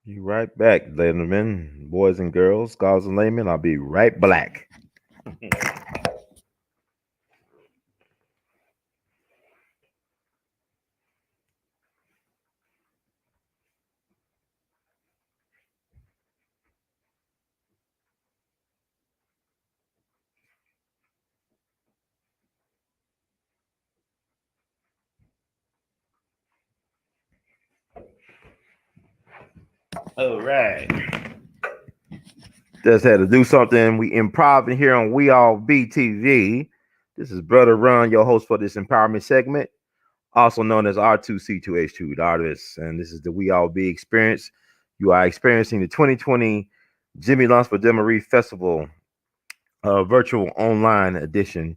You right back, gentlemen, boys and girls, scholars and laymen. I'll be right back. All right. Just had to do something. We improv here on We All BTV. This is Brother Run, your host for this empowerment segment, also known as R2C2H2, the artist. And this is the We All Be experience. You are experiencing the 2020 Jimmy Lunsford Demery Festival virtual online edition.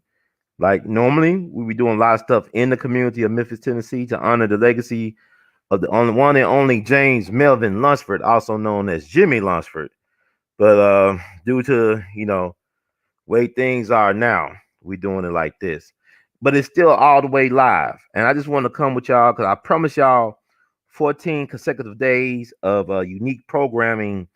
Like normally, we be doing a lot of stuff in the community of Memphis, Tennessee to honor the legacy of the only one and only James Melvin Lunsford, also known as Jimmy Lunsford. But due to way things are now, we doing it like this. But it's still all the way live, and I just want to come with y'all because I promise y'all 14 consecutive days of unique programming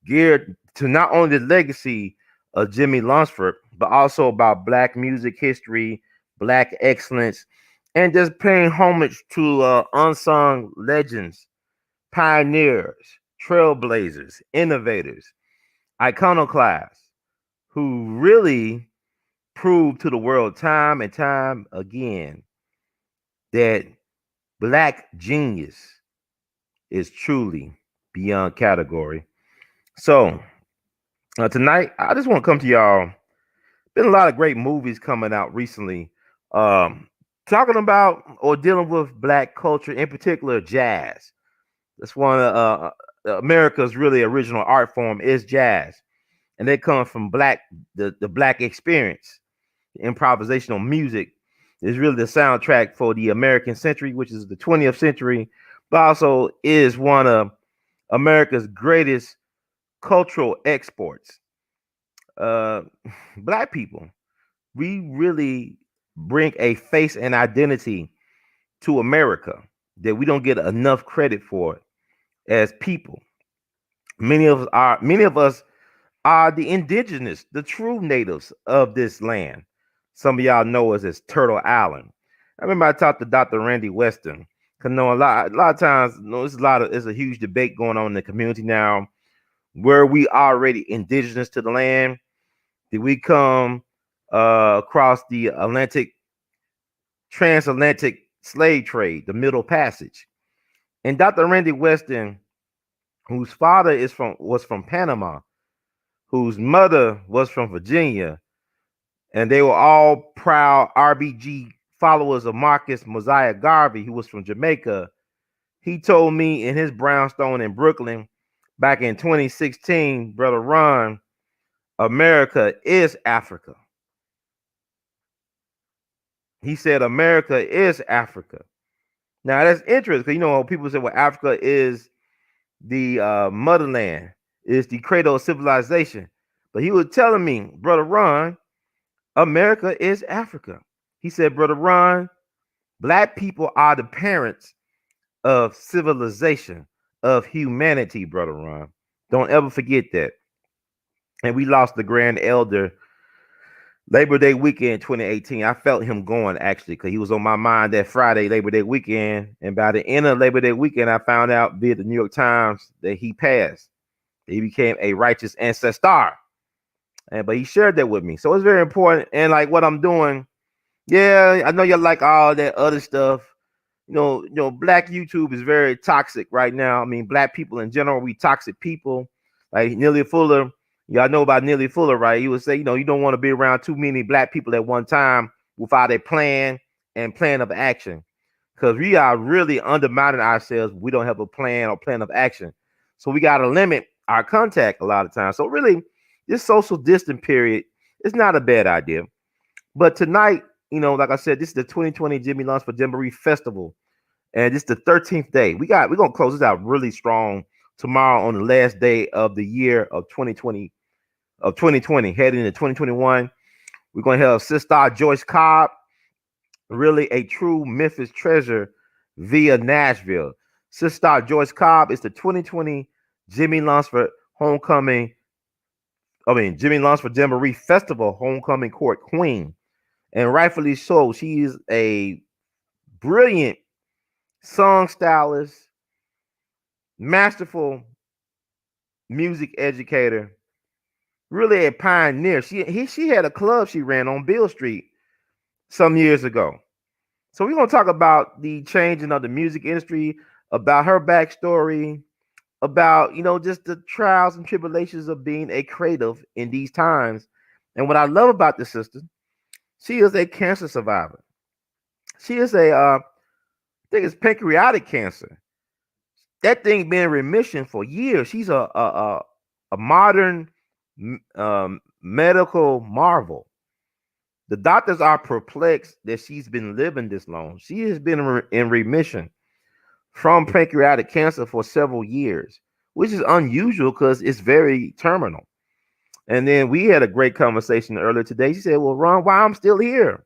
geared to not only the legacy of Jimmy Lunsford, but also about Black music history, Black excellence, and just paying homage to unsung legends, pioneers, trailblazers, innovators, iconoclasts who really proved to the world time and time again that Black genius is truly beyond category. So tonight, I just want to come to y'all. Been a lot of great movies coming out recently, um, talking about or dealing with Black culture, in particular jazz. That's one of America's really original art form is jazz, and they come from the Black experience. Improvisational music is really the soundtrack for the American century, which is the 20th century, but also is one of America's greatest cultural exports. Uh, Black people, we really bring a face and identity to America that we don't get enough credit for as people. Many of us are the indigenous, the true natives of this land. Some of y'all know us as Turtle Island. I remember I talked to Dr. Randy Weston. Cause know a lot of times, there's a huge debate going on in the community now. Were we already indigenous to the land? Did we come across the transatlantic slave trade, the Middle Passage? And Dr. Randy Weston, whose father was from Panama, whose mother was from Virginia, and they were all proud RBG followers of Marcus Mosiah Garvey, who was from Jamaica. He told me in his brownstone in Brooklyn back in 2016, Brother Ron, America is Africa. He said America is Africa. Now that's interesting because people say, well, Africa is the motherland, is the cradle of civilization. But he was telling me, Brother Ron, America is Africa. He said, Brother Ron, Black people are the parents of civilization, of humanity, Brother Ron. Don't ever forget that. And we lost the grand elder Labor Day weekend 2018. I felt him going actually because he was on my mind that Friday, Labor Day weekend. And by the end of Labor Day weekend, I found out via the New York Times that he passed. He became a righteous ancestor. But he shared that with me. So it's very important. And like what I'm doing, yeah, I know you like all that other stuff. Black YouTube is very toxic right now. I mean, Black people in general, we toxic people. Like Neely Fuller, y'all know about Neely Fuller, right? He would say, you don't want to be around too many Black people at one time without a plan and plan of action. Because we are really undermining ourselves. We don't have a plan or plan of action. So we got to limit our contact a lot of times. So really, this social distance period is not a bad idea. But tonight, like I said, this is the 2020 Jimmy Lunsford Jamboree Festival, and this is the 13th day. We're gonna close this out really strong tomorrow on the last day of the year of 2020, heading into 2021. We're gonna have Sister Joyce Cobb, really a true Memphis treasure via Nashville. Sister Joyce Cobb is the 2020 Jimmy Lunsford Homecoming. Jimmy Lunsford Jamboree Festival Homecoming Court Queen, and rightfully so. She is a brilliant song stylist, masterful music educator, really a pioneer. She had a club she ran on Beale Street some years ago. So we're gonna talk about the changing of the music industry, about her backstory, about just the trials and tribulations of being a creative in these times. And what I love about this sister, she is a cancer survivor. She is I think it's pancreatic cancer. That thing been in remission for years. She's a modern medical marvel. The doctors are perplexed that she's been living this long. She has been in remission from pancreatic cancer for several years, which is unusual because it's very terminal. And then we had a great conversation earlier today. She said, "Well, Ron, why I'm still here?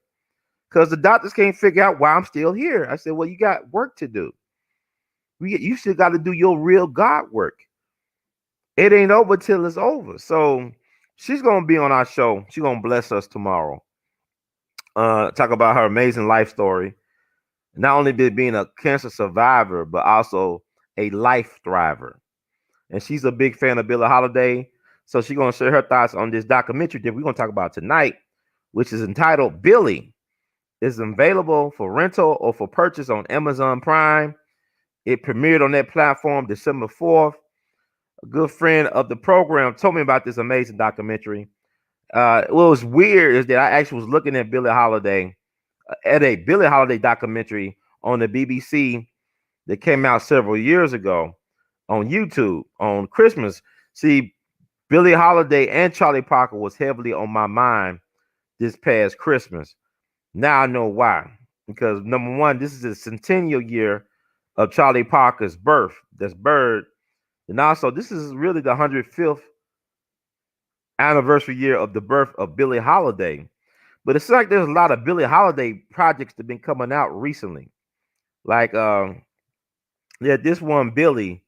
Because the doctors can't figure out why I'm still here." I said, "Well, you got work to do. You still got to do your real God work. It ain't over till it's over." So she's gonna be on our show. She's gonna bless us tomorrow. Talk about her amazing life story. Not only being a cancer survivor, but also a life thriver. And she's a big fan of Billie Holiday. So she's gonna share her thoughts on this documentary that we're gonna talk about tonight, which is entitled Billie. It's available for rental or for purchase on Amazon Prime. It premiered on that platform December 4th. A good friend of the program told me about this amazing documentary. What was weird is that I actually was looking at Billie Holiday, at a Billie Holiday documentary on the BBC that came out several years ago on YouTube on Christmas. See, Billie Holiday and Charlie Parker was heavily on my mind this past Christmas. Now I know why. Because number one, this is the centennial year of Charlie Parker's birth. That's bird. And also, this is really the 105th anniversary year of the birth of Billie Holiday. But it's like there's a lot of Billie Holiday projects that have been coming out recently. Like this one, Billie,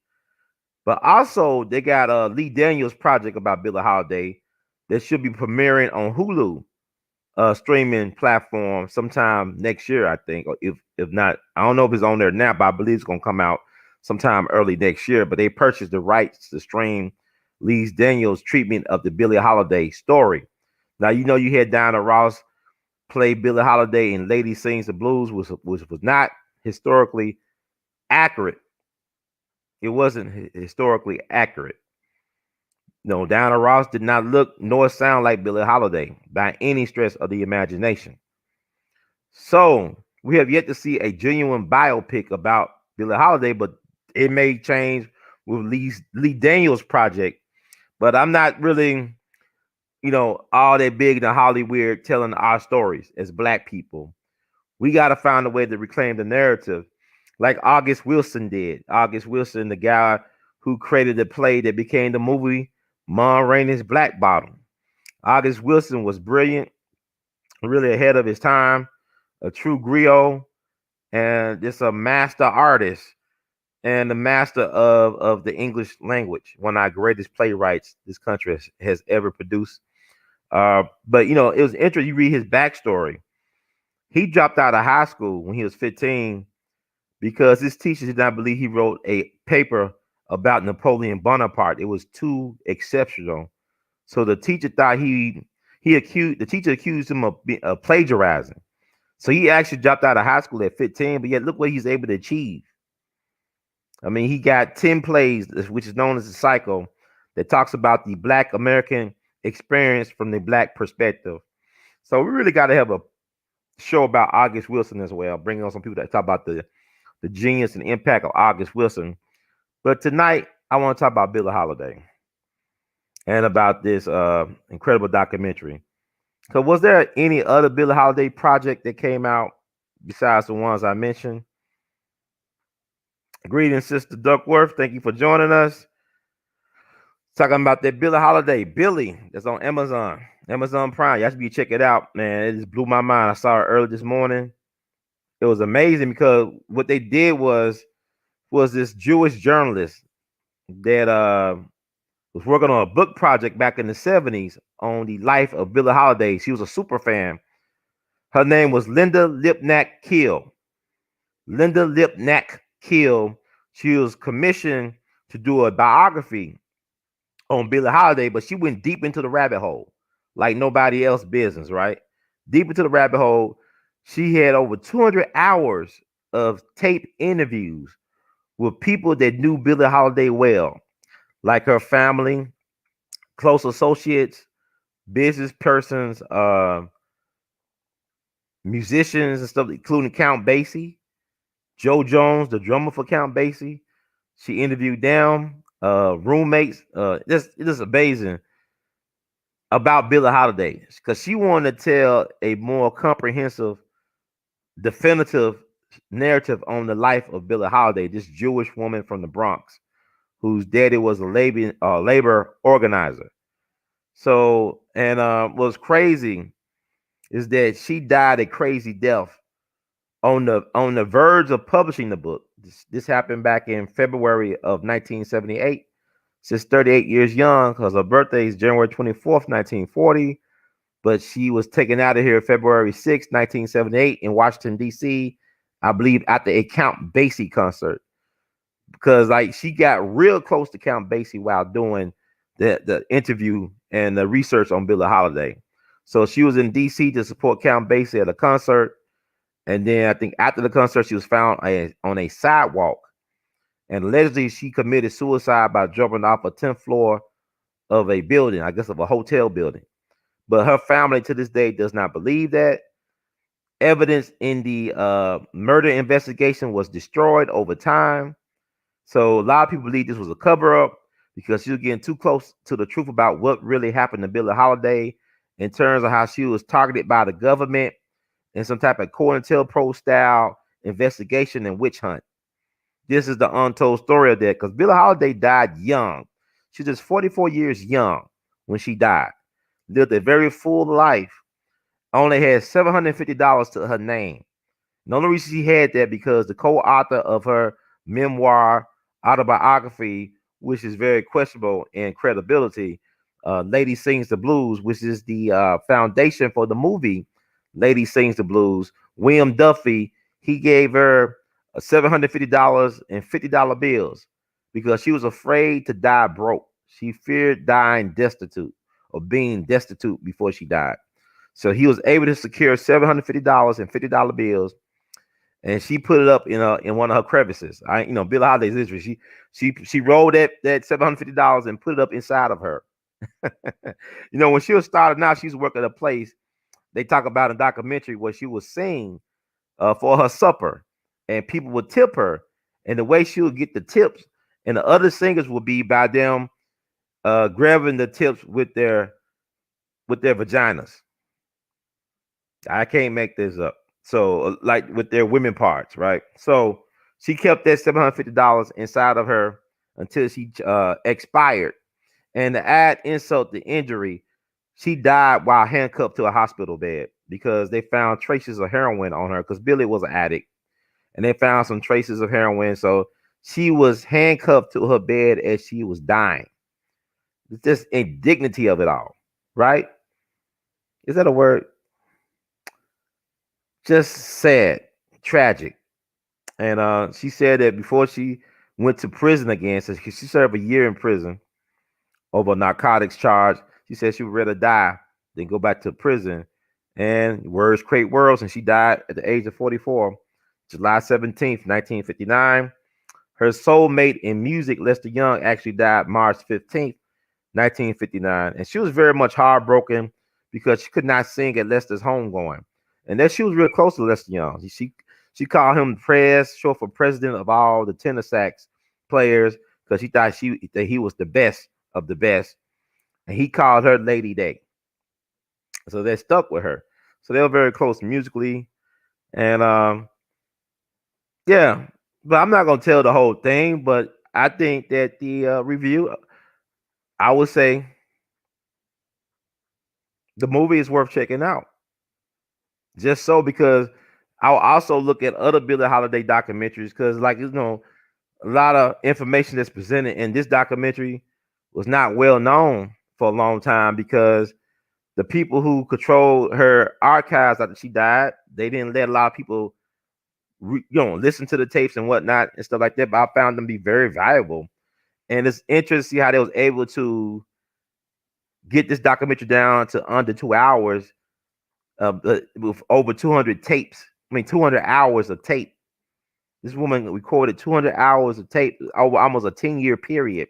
but also they got Lee Daniels project about Billie Holiday that should be premiering on Hulu streaming platform sometime next year, I think. Or if not, I don't know if it's on there now, but I believe it's gonna come out sometime early next year. But they purchased the rights to stream Lee Daniels' treatment of the Billie Holiday story. Now you had Diana Ross play Billie Holiday in Lady Sings the Blues, which was not historically accurate. It wasn't historically accurate. No, Diana Ross did not look nor sound like Billie Holiday by any stretch of the imagination. So we have yet to see a genuine biopic about Billie Holiday, but it may change with Lee Daniels' project. But I'm not really, all that big in Hollywood telling our stories as Black people. We got to find a way to reclaim the narrative, like August Wilson did. August Wilson, the guy who created the play that became the movie Ma Rainey's Black Bottom. August Wilson was brilliant, really ahead of his time, a true griot, and just a master artist and the master of the English language, one of our greatest playwrights this country has ever produced. But it was interesting. You read his backstory. He dropped out of high school when he was 15 because his teacher did not believe he wrote a paper about Napoleon Bonaparte. It was too exceptional. So the teacher thought the teacher accused him of plagiarizing. So he actually dropped out of high school at 15, but yet look what he's able to achieve. I mean, he got 10 plays, which is known as the cycle, that talks about the Black American experience from the Black perspective. So we really got to have a show about August Wilson as well, bringing on some people that talk about the genius and impact of August Wilson. But tonight, I want to talk about Billie Holiday and about this incredible documentary. So was there any other Billie Holiday project that came out besides the ones I mentioned? Greetings, Sister Duckworth. Thank you for joining us. Talking about that Billie Holiday, Billie, that's on Amazon Prime. Y'all should be check it out, man. It just blew my mind. I saw it early this morning. It was amazing because what they did was this Jewish journalist. that was working on a book project back in the 70s on the life of Billie Holiday. She was a super fan. Her name was Linda Lipnack Kill. Linda Lipnack Kill. She was commissioned to do a biography on Billie Holiday, but she went deep into the rabbit hole like nobody else business, right? Deep into the rabbit hole. She had over 200 hours of tape interviews with people that knew Billie Holiday well, like her family, close associates, business persons, musicians and stuff, including Count Basie, Joe Jones, the drummer for Count Basie. She interviewed them, roommates. This is amazing about Billie Holiday because she wanted to tell a more comprehensive, definitive narrative on the life of Billie Holiday, this Jewish woman from the Bronx whose daddy was a labor organizer. So, and what's crazy is that she died a crazy death on the verge of publishing the book. This happened back in February of 1978. She's 38 years young because her birthday is January 24th, 1940. But she was taken out of here February 6th, 1978 in Washington, D.C., I believe at the Count Basie concert. Because like she got real close to Count Basie while doing the interview and the research on Billie Holiday. So she was in D.C. to support Count Basie at a concert. And then I think after the concert, she was found on a sidewalk. And allegedly, she committed suicide by jumping off a 10th floor of a building, I guess of a hotel building. But her family to this day does not believe that. Evidence in the murder investigation was destroyed over time. So a lot of people believe this was a cover up because she was getting too close to the truth about what really happened to Billie Holiday in terms of how she was targeted by the government in some type of COINTELPRO style investigation and witch hunt. This is the untold story of that because Billie Holiday died young. She was just 44 years young when she died. Lived a very full life. Only had $750 to her name. The only reason she had that because the co-author of her memoir autobiography, which is very questionable in credibility, Lady Sings the Blues, which is the foundation for the movie Lady Sings the Blues. William Duffy, he gave her $750 in $50 bills because she was afraid to die broke. She feared dying destitute or being destitute before she died. So he was able to secure $750 in $50 bills, and she put it up in one of her crevices. Billie Holiday's history. She rolled that $750 and put it up inside of her. When she was starting out, she was working at a place they talk about in documentary where she was sing for her supper, and people would tip her, and the way she would get the tips, and the other singers would be by them grabbing the tips with their vaginas. I can't make this up. So, like with their women parts, right? So she kept that $750 inside of her until she expired. And to add insult to injury, she died while handcuffed to a hospital bed because they found traces of heroin on her because Billie was an addict, and they found some traces of heroin. So she was handcuffed to her bed as she was dying. It's just indignity of it all, right? Is that a word? Just sad, tragic. And she said that before she went to prison again, so she served a year in prison over a narcotics charge. She said she would rather die than go back to prison. And words create worlds, and she died at the age of 44, July 17th, 1959. Her soulmate in music, Lester Young, actually died March 15th, 1959. And she was very much heartbroken because she could not sing at Lester's homegoing. And that she was real close to Lester Young. She called him Prez, short for president of all the tenor sax players, because she thought that he was the best of the best. And he called her Lady Day. So that stuck with her. So they were very close musically. And yeah, but I'm not gonna tell the whole thing, but I think that the review, I would say the movie is worth checking out. Just so because I'll also look at other Billie Holiday documentaries because, like, A lot of information that's presented in this documentary was not well known for a long time because the people who controlled her archives after she died, they didn't let a lot of people, listen to the tapes and whatnot and stuff like that. But I found them to be very valuable, and it's interesting to see how they was able to get this documentary down to under 2 hours, with over 200 tapes. I mean, 200 hours of tape. This woman recorded 200 hours of tape over almost a 10-year period.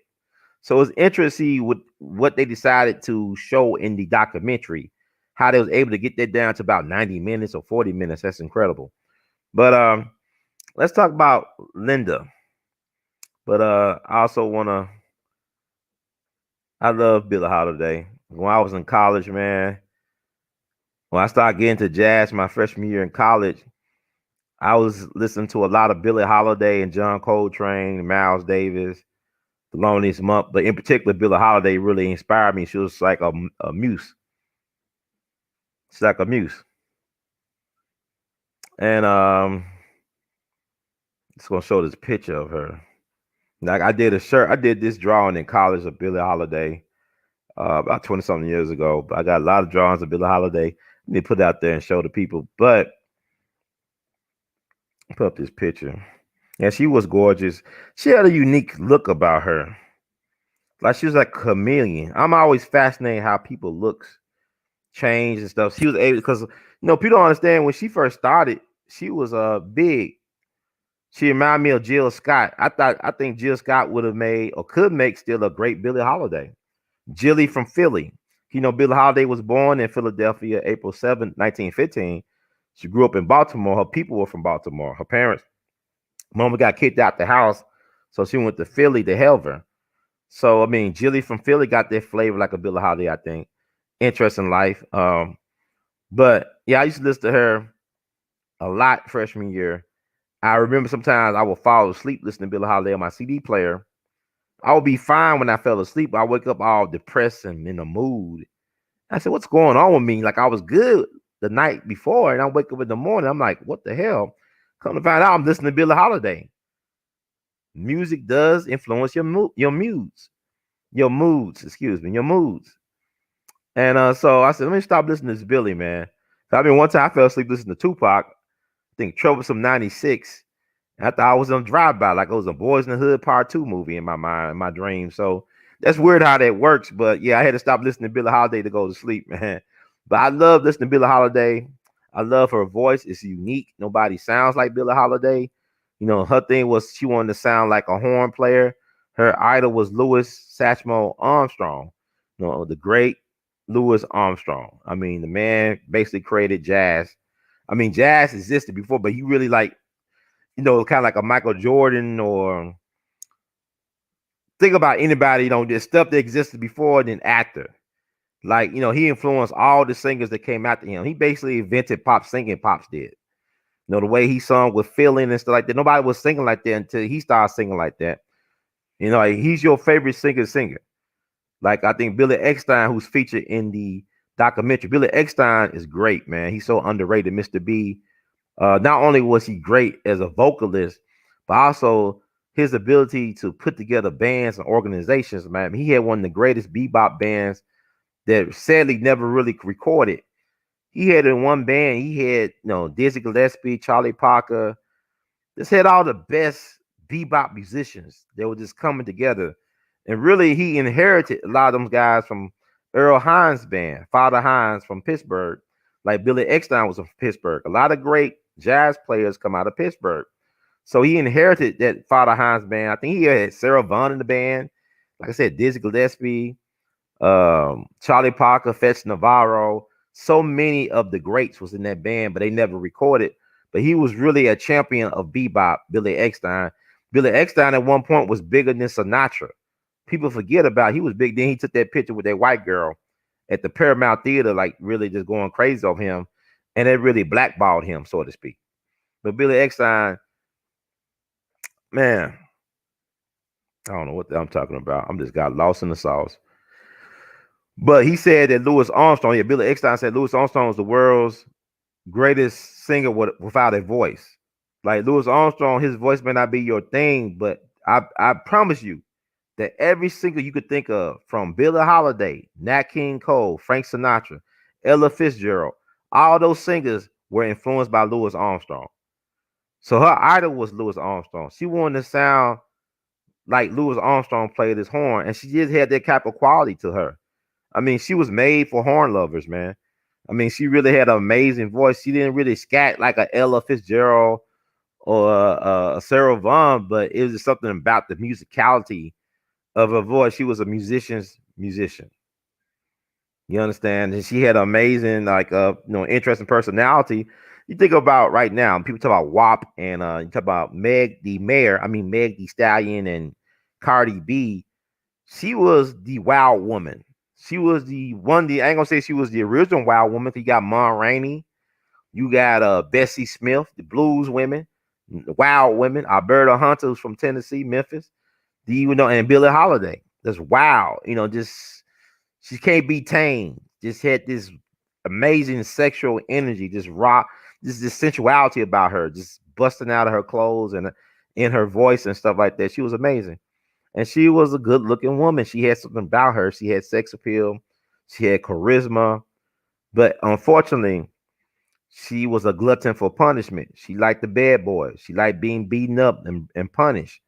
So it's interesting with what they decided to show in the documentary, how they was able to get that down to about 90 minutes or 40 minutes. That's incredible. But let's talk about Linda. But I also wanna I love Billie Holiday. When I was in college, man, when I started getting to jazz my freshman year in college, I was listening to a lot of Billie Holiday and John Coltrane, Miles Davis, Thelonious Monk, but in particular, Billie Holiday really inspired me. She was like a muse. She's like a muse. And it's gonna show this picture of her. Like I did this drawing in college of Billie Holiday about 20 something years ago. But I got a lot of drawings of Billie Holiday. Let me put it out there and show the people. But put up this picture. Yeah, she was gorgeous. She had a unique look about her. Like she was like a chameleon. I'm always fascinated how people looks change and stuff. She was able because people don't understand when she first started, she was big. She reminded me of Jill Scott. I think Jill Scott would have made or could make still a great Billie Holiday. Jilly from Philly. Billie Holiday was born in Philadelphia, April 7th, 1915. She grew up in Baltimore. Her people were from Baltimore. Her parents, mama got kicked out the house, so she went to Philly to help her. So I mean, Jilly from Philly got that flavor like a Billie Holiday, I think. Interesting life. But yeah, I used to listen to her a lot freshman year. I remember sometimes I would fall asleep listening to Billie Holiday on my CD player. I would be fine when I fell asleep. I wake up all depressed and in a mood. I said, "What's going on with me?" Like I was good the night before, and I wake up in the morning. I'm like, "What the hell?" Come to find out, I'm listening to Billie Holiday. Music does influence your moods. Excuse me, your moods. And so I said, let me stop listening to this Billy, man. So, I mean, one time I fell asleep listening to Tupac. I think Troublesome 96. And I thought I was on drive by, like it was a Boys in the Hood Part 2 movie in my mind, in my dream. So that's weird how that works. But yeah, I had to stop listening to Billie Holiday to go to sleep, man. But I love listening to Billie Holiday. I love her voice. It's unique. Nobody sounds like Billie Holiday. Her thing was she wanted to sound like a horn player. Her idol was Louis Satchmo Armstrong, the great Louis Armstrong. I mean, the man basically created jazz. I mean, jazz existed before, but he really kind of like a Michael Jordan or think about anybody, this stuff that existed before and then after. Like, he influenced all the singers that came after him. He basically invented pop singing, Pops did. The way he sung with feeling and stuff like that. Nobody was singing like that until he started singing like that. Like, he's your favorite singer. Like, I think Billy Eckstine, who's featured in the documentary. Billy Eckstine is great, man. He's so underrated, Mr. B. Not only was he great as a vocalist, but also his ability to put together bands and organizations, man. He had one of the greatest bebop bands that sadly never really recorded. He had in one band, he had, Dizzy Gillespie, Charlie Parker. Just had all the best bebop musicians that were just coming together. And really, he inherited a lot of them guys from Earl Hines' band, Father Hines from Pittsburgh. Like Billy Eckstine was from Pittsburgh. A lot of great jazz players come out of Pittsburgh. So he inherited that Father Hines band. I think he had Sarah Vaughan in the band. Like I said, Dizzy Gillespie, Charlie Parker, Fats Navarro. So many of the greats was in that band, but they never recorded. But he was really a champion of bebop, Billy Eckstine. Billy Eckstine at one point was bigger than Sinatra. People forget about he was big. Then he took that picture with that white girl at the Paramount Theater, like really just going crazy on him. And it really blackballed him, so to speak. But Billy Eckstine, man, I don't know what I'm talking about. I'm just got lost in the sauce. But he said that Louis Armstrong, yeah, Billy Eckstine said Louis Armstrong is the world's greatest singer without a voice. Like Louis Armstrong, his voice may not be your thing, but I promise you that every single you could think of, from Billie Holiday, Nat King Cole, Frank Sinatra, Ella Fitzgerald, all those singers were influenced by Louis Armstrong. So her idol was Louis Armstrong. She wanted to sound like Louis Armstrong played his horn, and she just had that type of quality to her. I mean, she was made for horn lovers, man. I mean, she really had an amazing voice. She didn't really scat like a Ella Fitzgerald or a Sarah Vaughan, but it was just something about the musicality of her voice. She was a musician's musician. You understand? And she had an amazing, like, interesting personality. You think about right now, people talk about WAP and you talk about Meg the Stallion and Cardi B. She was the wild woman. She was the one. I ain't gonna say she was the original wild woman. You got Mon Rainey, you got Bessie Smith, the blues women, the wild women. Alberta Hunter, who's from Tennessee, Memphis. And Billie Holiday. That's wild. Just she can't be tamed. Just had this amazing sexual energy, just rock, just this sensuality about her, just busting out of her clothes and in her voice and stuff like that. She was amazing. And she was a good looking woman. She had something about her. She had sex appeal. She had charisma. But unfortunately, she was a glutton for punishment. She liked the bad boys. She liked being beaten up and punished.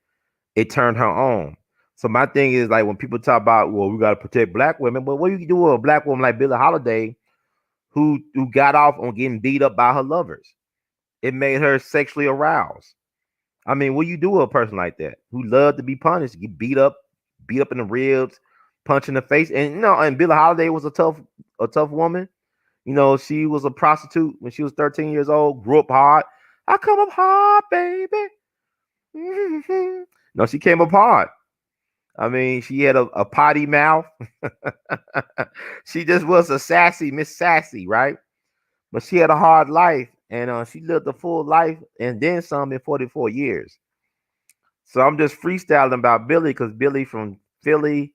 It turned her on. So my thing is, like, when people talk about, well, we got to protect black women, but what do you do with a black woman like Billie Holiday who got off on getting beat up by her lovers? It made her sexually aroused. I mean, what do you do with a person like that who loved to be punished, get beat up in the ribs, punch in the face? And and Billie Holiday was a tough woman. She was a prostitute when she was 13 years old, grew up hard. I come up hard, baby. No, she came up hard. I mean, she had a potty mouth. She just was a sassy Miss Sassy, right? But she had a hard life, and she lived a full life and then some in 44 years. So I'm just freestyling about Billie because Billie from Philly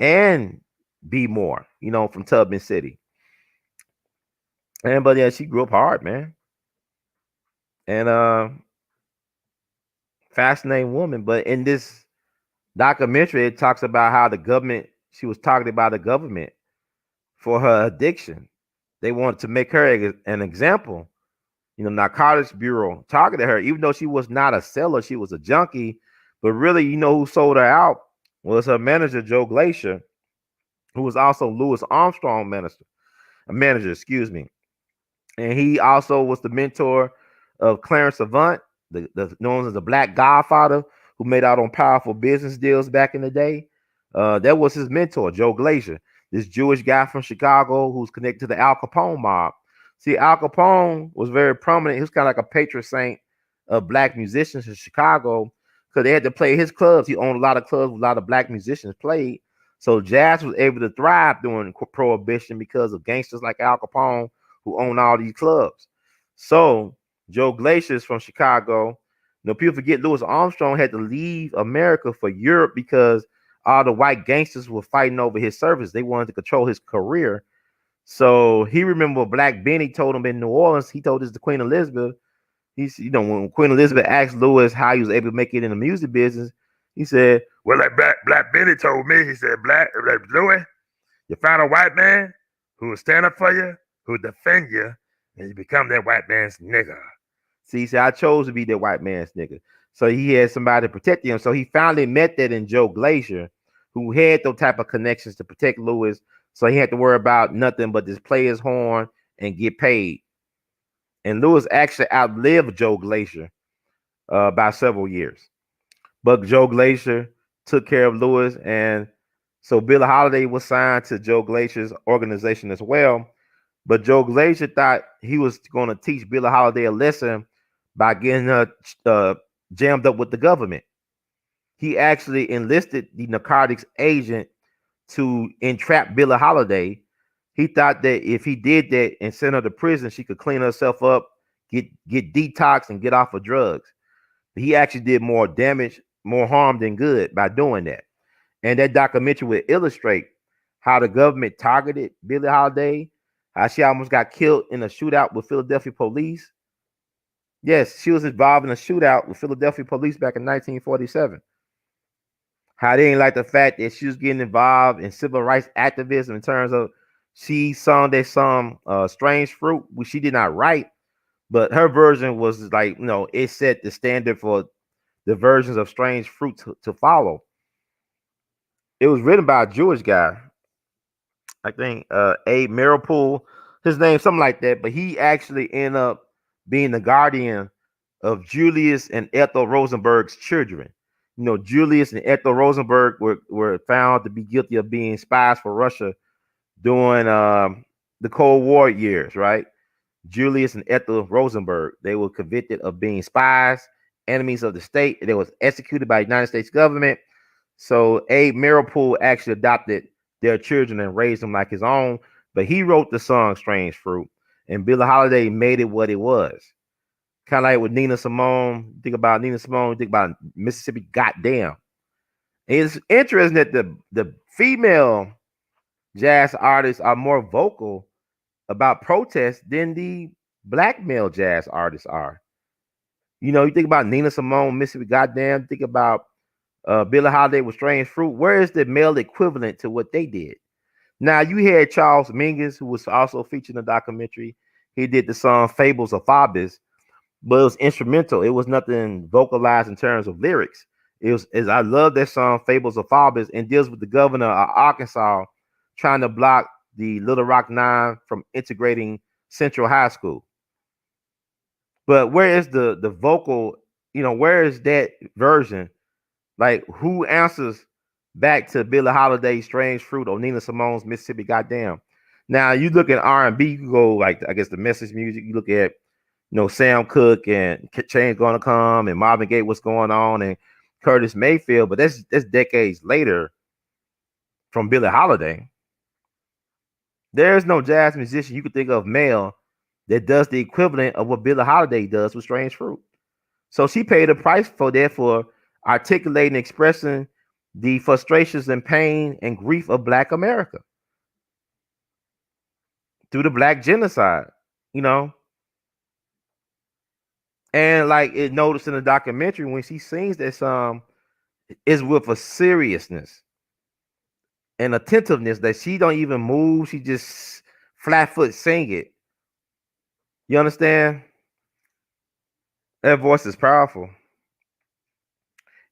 and B More, from Tubman City. But yeah, she grew up hard, man. And fascinating woman. But in this documentary, it talks about how she was targeted by the government for her addiction. They wanted to make her an example. Narcotics Bureau targeted her, even though she was not a seller, she was a junkie. But really, who sold her out was her manager, Joe Glacier, who was also Louis Armstrong manager, excuse me. And he also was the mentor of Clarence Avant, known as the Black Godfather, who made out on powerful business deals back in the day. That was his mentor, Joe Glacier, this Jewish guy from Chicago who's connected to the Al Capone mob. See, Al Capone was very prominent. He was kind of like a patron saint of black musicians in Chicago because they had to play his clubs. He owned a lot of clubs with a lot of black musicians played. So jazz was able to thrive during Prohibition because of gangsters like Al Capone who own all these clubs. So Joe Glacier is from Chicago. People forget Louis Armstrong had to leave America for Europe because all the white gangsters were fighting over his service. They wanted to control his career. So he remembered Black Benny told him in New Orleans. He told this to Queen Elizabeth. When Queen Elizabeth asked Louis how he was able to make it in the music business, he said, "Well, like Black Benny told me, he said, Louis, you find a white man who will stand up for you, who will defend you, and you become that white man's nigga." See, he said, I chose to be that white man's nigga. So he had somebody to protect him. So he finally met that in Joe Glacier, who had those type of connections to protect Louis. So he had to worry about nothing but just play his horn and get paid. And Louis actually outlived Joe Glacier by several years. But Joe Glacier took care of Louis. And so Billie Holiday was signed to Joe Glacier's organization as well. But Joe Glacier thought he was going to teach Billie Holiday a lesson by getting her jammed up with the government. He actually enlisted the narcotics agent to entrap Billie Holiday. He thought that if he did that and sent her to prison, she could clean herself up, get detox, and get off of drugs. He actually did more damage, more harm than good by doing that. And that documentary would illustrate how the government targeted Billie Holiday, how she almost got killed in a shootout with Philadelphia police. Yes, she was involved in a shootout with Philadelphia police back in 1947. How they didn't like the fact that she was getting involved in civil rights activism in terms of she sung that song Strange Fruit, which she did not write, but her version was like, it set the standard for the versions of Strange Fruit to follow. It was written by a Jewish guy, I think A.L.L, his name something like that, but he actually ended up being the guardian of Julius and Ethel Rosenberg's children. Julius and Ethel Rosenberg were found to be guilty of being spies for Russia during the Cold War years, right? Julius and Ethel Rosenberg, they were convicted of being spies, enemies of the state. They was executed by the United States government. So A.L. actually adopted their children and raised them like his own. But he wrote the song Strange Fruit, and Billie Holiday made it what it was. Kind of like with Nina Simone. Think about Nina Simone, think about Mississippi Goddamn. It's interesting that the female jazz artists are more vocal about protests than the black male jazz artists are. You think about Nina Simone, Mississippi Goddamn, think about Billie Holiday with Strange Fruit. Where is the male equivalent to what they did? Now, you had Charles Mingus, who was also featured in the documentary. He did the song Fables of Faubus, but it was instrumental. It was nothing vocalized in terms of lyrics. I love that song Fables of Faubus, and deals with the governor of Arkansas trying to block the Little Rock Nine from integrating Central High School. But where is the vocal? Where is that version? Like, who answers back to Billie Holiday's Strange Fruit or Nina Simone's Mississippi Goddamn? Now you look at R&B, you can go like, I guess, the Message music. You look at Sam Cooke and Change Gonna Come and Marvin Gaye, What's Going On, and Curtis Mayfield, but that's decades later from Billie Holiday. There's no jazz musician you could think of male that does the equivalent of what Billie Holiday does with Strange Fruit. So she paid a price for that, for articulating, expressing the frustrations and pain and grief of Black America through the Black genocide, And like it noticed in the documentary, when she sings that song, is with a seriousness and attentiveness that she don't even move. She just flat foot sing it. You understand? That voice is powerful.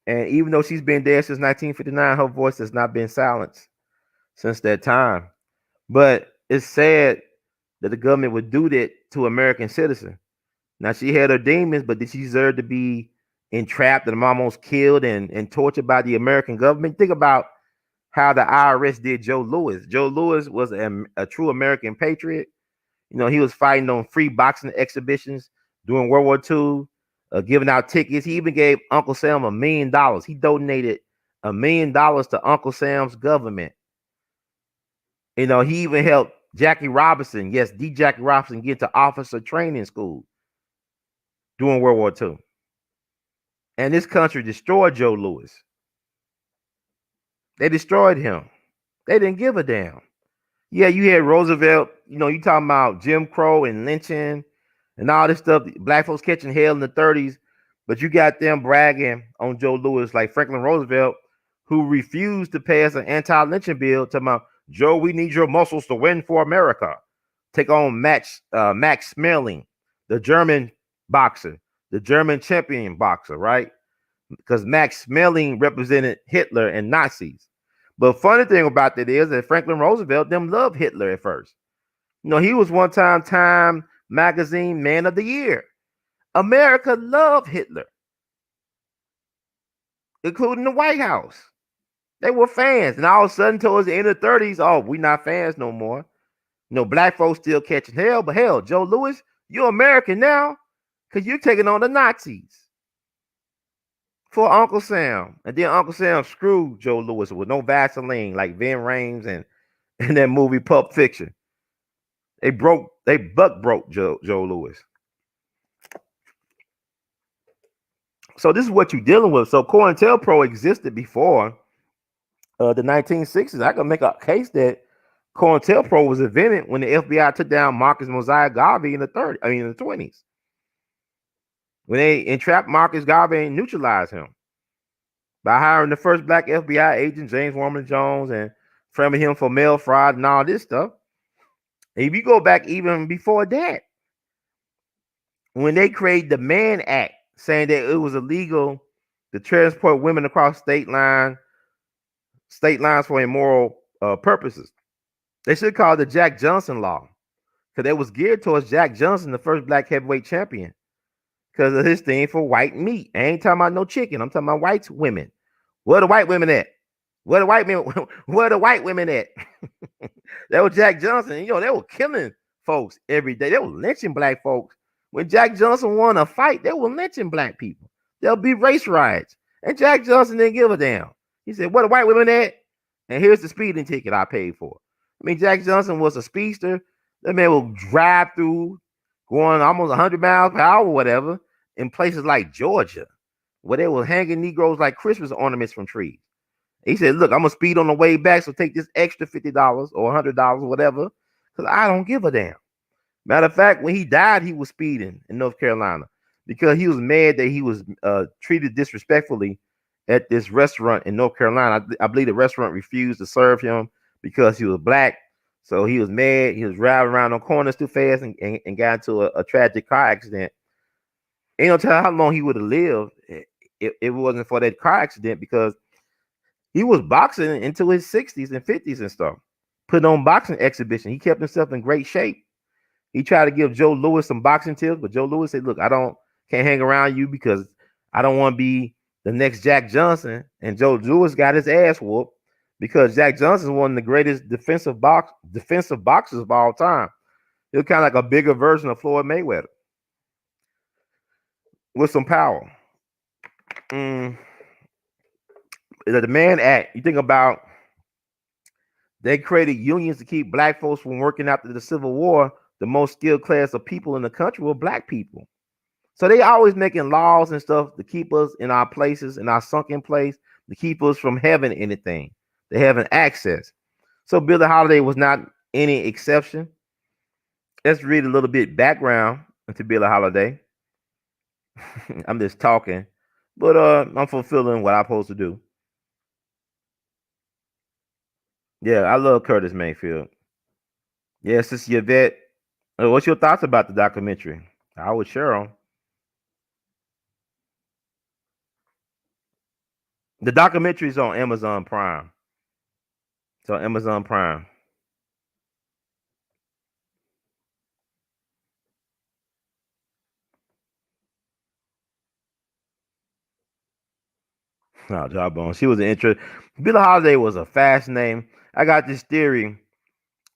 And even though she's been dead since 1959, her voice has not been silenced since that time. But it's sad that the government would do that to American citizens. Now, she had her demons, but did she deserve to be entrapped and almost killed and tortured by the American government? Think about how the IRS did Joe Louis. Joe Louis was a true American patriot. He was fighting on free boxing exhibitions during World War II, giving out tickets. He even gave Uncle Sam $1 million. He donated $1 million to Uncle Sam's government. He even helped Jackie Robinson, yes, D. Jackie Robinson, get to officer training school during World War II. And this country destroyed Joe Louis. They destroyed him. They didn't give a damn. Yeah, you had Roosevelt, you talking about Jim Crow and lynching and all this stuff, Black folks catching hell in the 30s, but you got them bragging on Joe Louis like Franklin Roosevelt, who refused to pass an anti-lynching bill, talking about, Joe, we need your muscles to win for America. Take on Max Schmeling, the German boxer, the German champion boxer, right? Because Max Schmeling represented Hitler and Nazis. But funny thing about that is that Franklin Roosevelt them loved Hitler at first. He was one Time Magazine Man of the Year. America loved Hitler, including the White House. They were fans. And all of a sudden, towards the end of the 30s, oh, we not fans no more. Black folks still catching hell, but hell, Joe Louis, you're American now because you're taking on the Nazis for Uncle Sam. And then Uncle Sam screwed Joe Louis with no Vaseline like Vin Rames and that movie Pulp Fiction. They buck broke Joe Louis. So this is what you're dealing with. So COINTELPRO existed before the 1960s. I can make a case that COINTELPRO was invented when the FBI took down Marcus Mosiah Garvey in the 20s. When they entrapped Marcus Garvey and neutralized him. by hiring the first black FBI agent, James Warman Jones, and framing him for mail fraud and all this stuff. And if you go back even before that, when they created the Mann Act, saying that it was illegal to transport women across state lines for immoral purposes, they should call it the Jack Johnson law because it was geared towards Jack Johnson, the first black heavyweight champion, because of his thing for white meat. I ain't talking about no chicken. I'm talking about white women. Where the white women at? Where the white men? Where the white women at? That was Jack Johnson. They were killing folks every day. They were lynching black folks. When Jack Johnson won a fight, they were lynching black people. There'll be race riots. And Jack Johnson didn't give a damn. He said, "Where the white women at?" And here's the speeding ticket I paid for. I mean, Jack Johnson was a speedster. That man will drive through going almost 100 miles per hour or whatever in places like Georgia, where they were hanging Negroes like Christmas ornaments from trees. He said, "Look, I'm gonna speed on the way back, so take this extra $50 or $100, whatever, because I don't give a damn." Matter of fact, when he died, he was speeding in North Carolina because he was mad that he was treated disrespectfully at this restaurant in North Carolina. I believe the restaurant refused to serve him because he was black. So he was mad. He was driving around on corners too fast and got into a tragic car accident. Ain't no telling how long he would have lived if it wasn't for that car accident, because he was boxing into his 60s and 50s and stuff, putting on boxing exhibition. He kept himself in great shape. He tried to give Joe Louis some boxing tips, but Joe Louis said, "Look, can't hang around you because I don't want to be the next Jack Johnson." And Joe Louis got his ass whooped because Jack Johnson is one of the greatest defensive boxers of all time. He was kind of like a bigger version of Floyd Mayweather with some power. Mm, the Mann Act. You think about, they created unions to keep black folks from working after the Civil War. The most skilled class of people in the country were black people. So they always making laws and stuff to keep us in our places, in our sunken place, to keep us from having anything, to having access. So Billie Holiday was not any exception. Let's read a little bit background into Billie Holiday. I'm just talking, but I'm fulfilling what I'm supposed to do. Yeah, I love Curtis Mayfield. Yeah, Sister Yvette, what's your thoughts about the documentary? I would share them. The documentary is on Amazon Prime. It's on Amazon Prime. No, Jawbone. She was an interest. Billie Holiday was a fast name. I got this theory.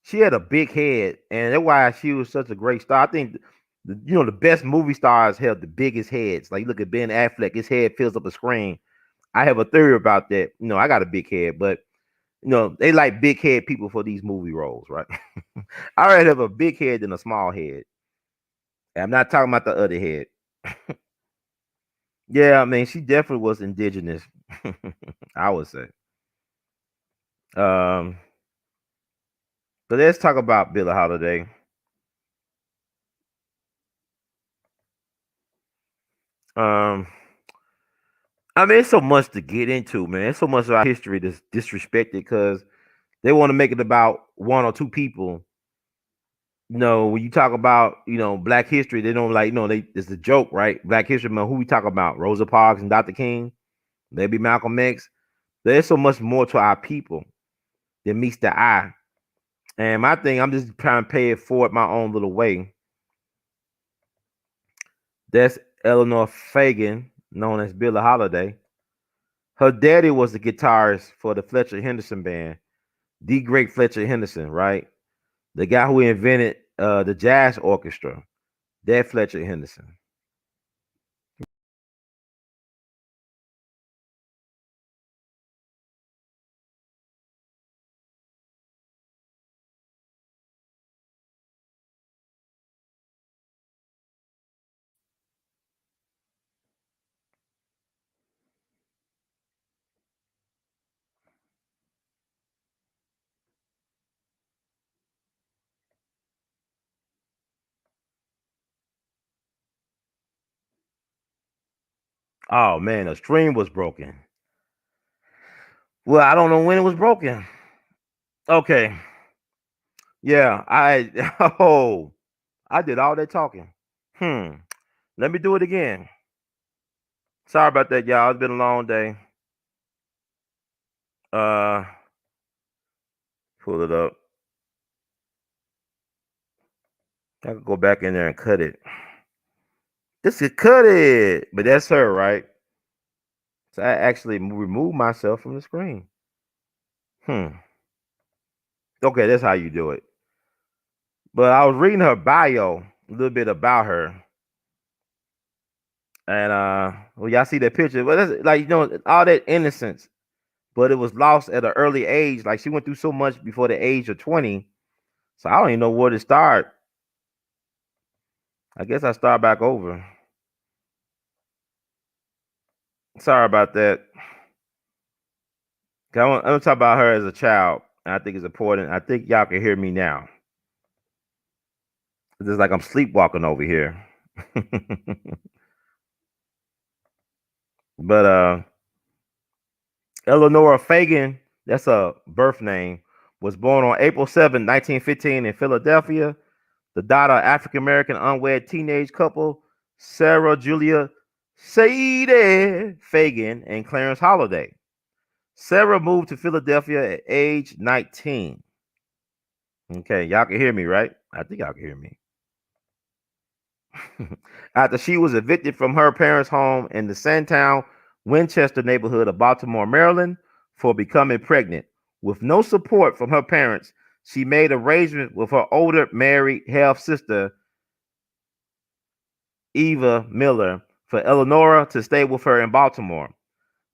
She had a big head, and that's why she was such a great star. I think the best movie stars have the biggest heads. Like, look at Ben Affleck, his head fills up a screen. I have a theory about that. I got a big head, but they like big head people for these movie roles, right? I rather have a big head than a small head. And I'm not talking about the other head. Yeah, I mean, she definitely was indigenous. I would say. Um, but let's talk about Billie Holiday. Um, I mean, it's so much to get into, man. It's so much of our history that's disrespected because they want to make it about one or two people. When you talk about Black history, they don't like it's a joke, right? Black history, man. Who we talk about? Rosa Parks and Dr. King, maybe Malcolm X. There's so much more to our people than meets the eye. And my thing, I'm just trying to pay it forward my own little way. That's Eleanor Fagan, known as Billie Holiday. Her daddy was the guitarist for the Fletcher Henderson band, the great Fletcher Henderson, right? The guy who invented the jazz orchestra, that Fletcher Henderson. Oh man, the string was broken. Well, I don't know when it was broken. Okay. Yeah, oh, I did all that talking. Let me do it again. Sorry about that, y'all. It's been a long day. Uh, pull it up. I could go back in there and cut it. This could cut it, but that's her, right? So I actually removed myself from the screen. Okay, that's how you do it. But I was reading her bio, a little bit about her, and well, y'all see that picture. But that's like all that innocence, but it was lost at an early age. Like she went through so much before the age of 20. So I don't even know where to start. I guess I start back over. Sorry about that. I'm gonna talk about her as a child. I think it's important. I think y'all can hear me now. It's just like I'm sleepwalking over here. But Eleanor Fagan, that's a birth name, was born on April 7, 1915 in Philadelphia, the daughter of African American unwed teenage couple Sarah Julia Sadie Fagan and Clarence Holiday. Sarah moved to Philadelphia at age 19. Okay, y'all can hear me, right? I think y'all can hear me. After she was evicted from her parents' home in the Sandtown, Winchester neighborhood of Baltimore, Maryland, for becoming pregnant. With no support from her parents, she made arrangements with her older married half sister, Eva Miller, for Eleanor to stay with her in Baltimore.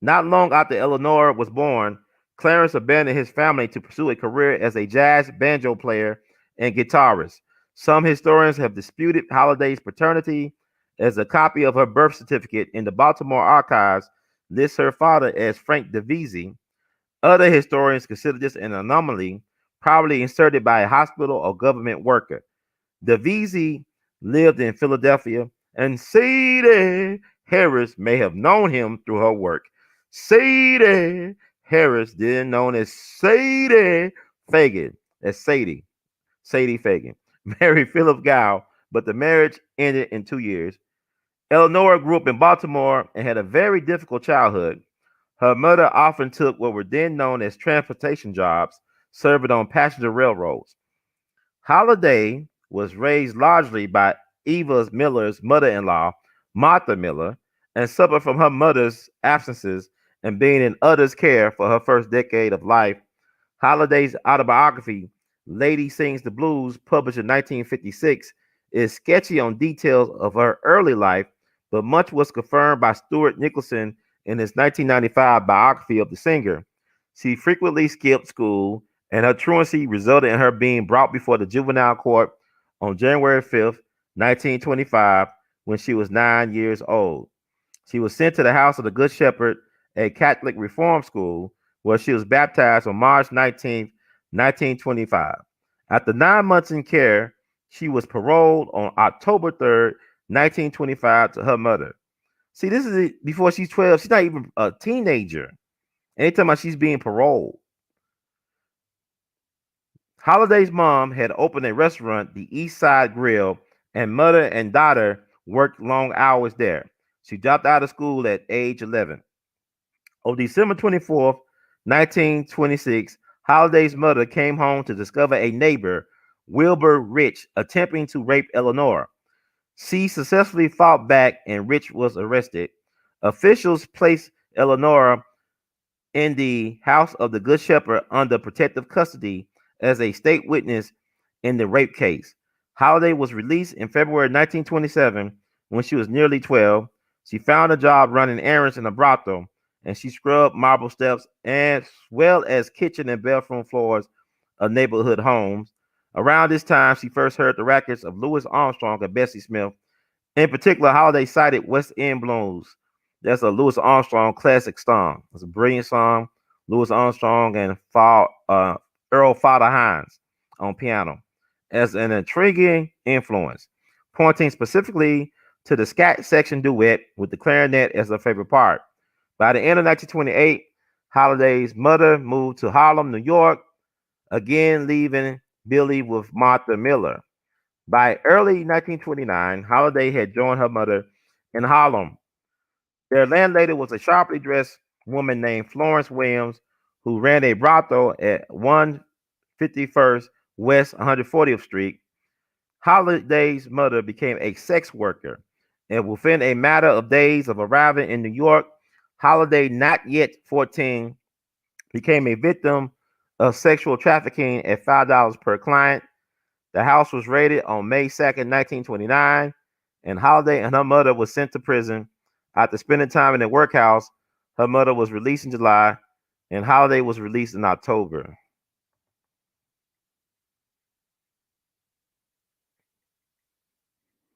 Not long after Eleanor was born, Clarence abandoned his family to pursue a career as a jazz banjo player and guitarist. Some historians have disputed Holiday's paternity, as a copy of her birth certificate in the Baltimore archives lists her father as Frank DeVisi. Other historians consider this an anomaly, probably inserted by a hospital or government worker. DeVisi lived in Philadelphia, and Sadie Harris may have known him through her work. Sadie Harris, then known as Sadie Fagan, as Sadie Fagan, married Philip Gow, but the marriage ended in 2 years. Eleanor grew up in Baltimore and had a very difficult childhood. Her mother often took what were then known as transportation jobs, serving on passenger railroads. Holiday was raised largely by Eva Miller's mother-in-law, Martha Miller, and suffered from her mother's absences and being in others' care for her first decade of life. Holiday's autobiography, Lady Sings the Blues, published in 1956, is sketchy on details of her early life, but much was confirmed by Stuart Nicholson in his 1995 biography of the singer. She frequently skipped school, and her truancy resulted in her being brought before the juvenile court on January 5th, 1925, when she was 9 years old. She was sent to the House of the Good Shepherd, a Catholic reform school, where she was baptized on March 19th, 1925. After 9 months in care, she was paroled on October 3rd, 1925, to her mother. See, this is before she's 12. She's not even a teenager. Anytime about she's being paroled. Holiday's mom had opened a restaurant, the East Side Grill, and mother and daughter worked long hours there. She dropped out of school at age 11. On December 24th, 1926, Holiday's mother came home to discover a neighbor, Wilbur Rich, attempting to rape Eleanor. She successfully fought back and Rich was arrested. Officials placed Eleanor in the House of the Good Shepherd under protective custody as a state witness in the rape case. Holiday was released in February 1927 when she was nearly 12. She found a job running errands in a brothel, and she scrubbed marble steps as well as kitchen and bathroom floors of neighborhood homes. Around this time, she first heard the rackets of Louis Armstrong and Bessie Smith. In particular, Holiday cited West End Blues. That's a Louis Armstrong classic song. It's a brilliant song. Louis Armstrong and Earl Father Hines on piano as an intriguing influence, pointing specifically to the scat section duet with the clarinet as her favorite part. By the end of 1928, Holiday's mother moved to Harlem, New York, again leaving Billie with Martha Miller. By early 1929, Holiday had joined her mother in Harlem. Their landlady was a sharply dressed woman named Florence Williams, who ran a brothel at 151st West 140th Street. Holiday's mother became a sex worker, and within a matter of days of arriving in New York, Holiday, not yet 14, became a victim of sexual trafficking at $5 per client. The house was raided on May 2nd, 1929, and Holiday and her mother were sent to prison. After spending time in the workhouse, her mother was released in July, and Holiday was released in October.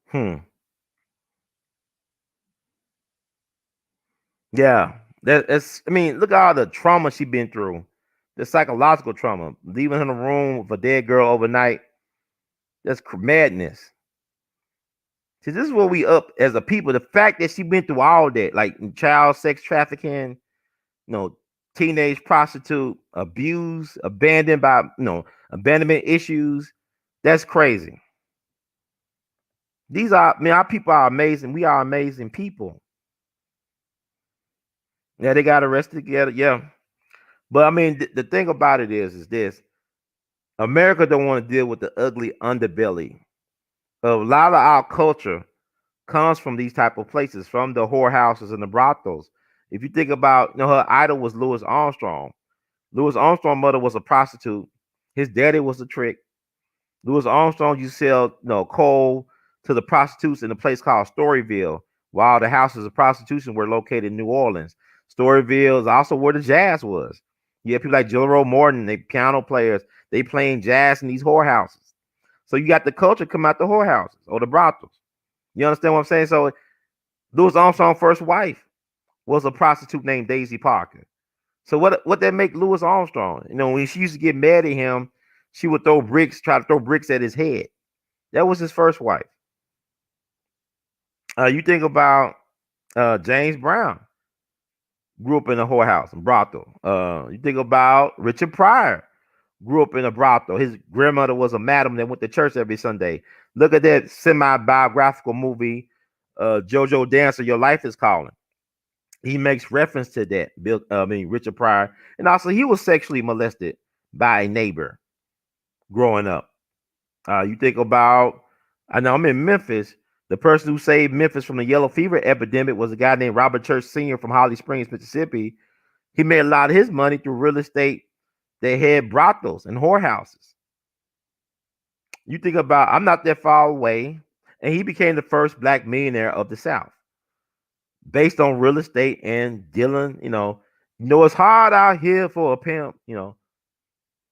Hmm. Yeah. That's. I mean, look at all the trauma she been through. The psychological trauma, leaving her in a room with a dead girl overnight. That's madness. See, this is what we up as a people. The fact that she went through all that, like child sex trafficking, you know, teenage prostitute abuse, abandoned by, abandonment issues. That's crazy. These are, I mean, our people are amazing. We are amazing people. Yeah, they got arrested together. Yeah, but I mean, the thing about it is this: America don't want to deal with the ugly underbelly. A lot of our culture comes from these type of places, from the whorehouses and the brothels. If you think about, her idol was Louis Armstrong. Louis Armstrong's mother was a prostitute. His daddy was a trick. Louis Armstrong used to sell, coal to the prostitutes in a place called Storyville, while the houses of prostitution were located in New Orleans. Storyville is also where the jazz was. You have people like Joe Morton, they piano players, they playing jazz in these whorehouses. So you got the culture come out the whorehouses or the brothels. You understand what I'm saying? So Louis Armstrong's first wife was a prostitute named Daisy Parker. So what that make Louis Armstrong? When she used to get mad at him, she would try to throw bricks at his head. That was his first wife. You think about James Brown, grew up in a whorehouse and brothel. You think about Richard Pryor, grew up in a brothel. His grandmother was a madam that went to church every Sunday. Look at that semi-biographical movie, JoJo Dancer, Your Life is Calling. He makes reference to that. Richard Pryor, and also he was sexually molested by a neighbor growing up. You think about, I know I'm in Memphis. The person who saved Memphis from the yellow fever epidemic was a guy named Robert Church Sr. from Holly Springs, Mississippi. He made a lot of his money through real estate. They had brothels and whorehouses. You think about, I'm not that far away, and he became the first black millionaire of the South based on real estate and dealing. It's hard out here for a pimp,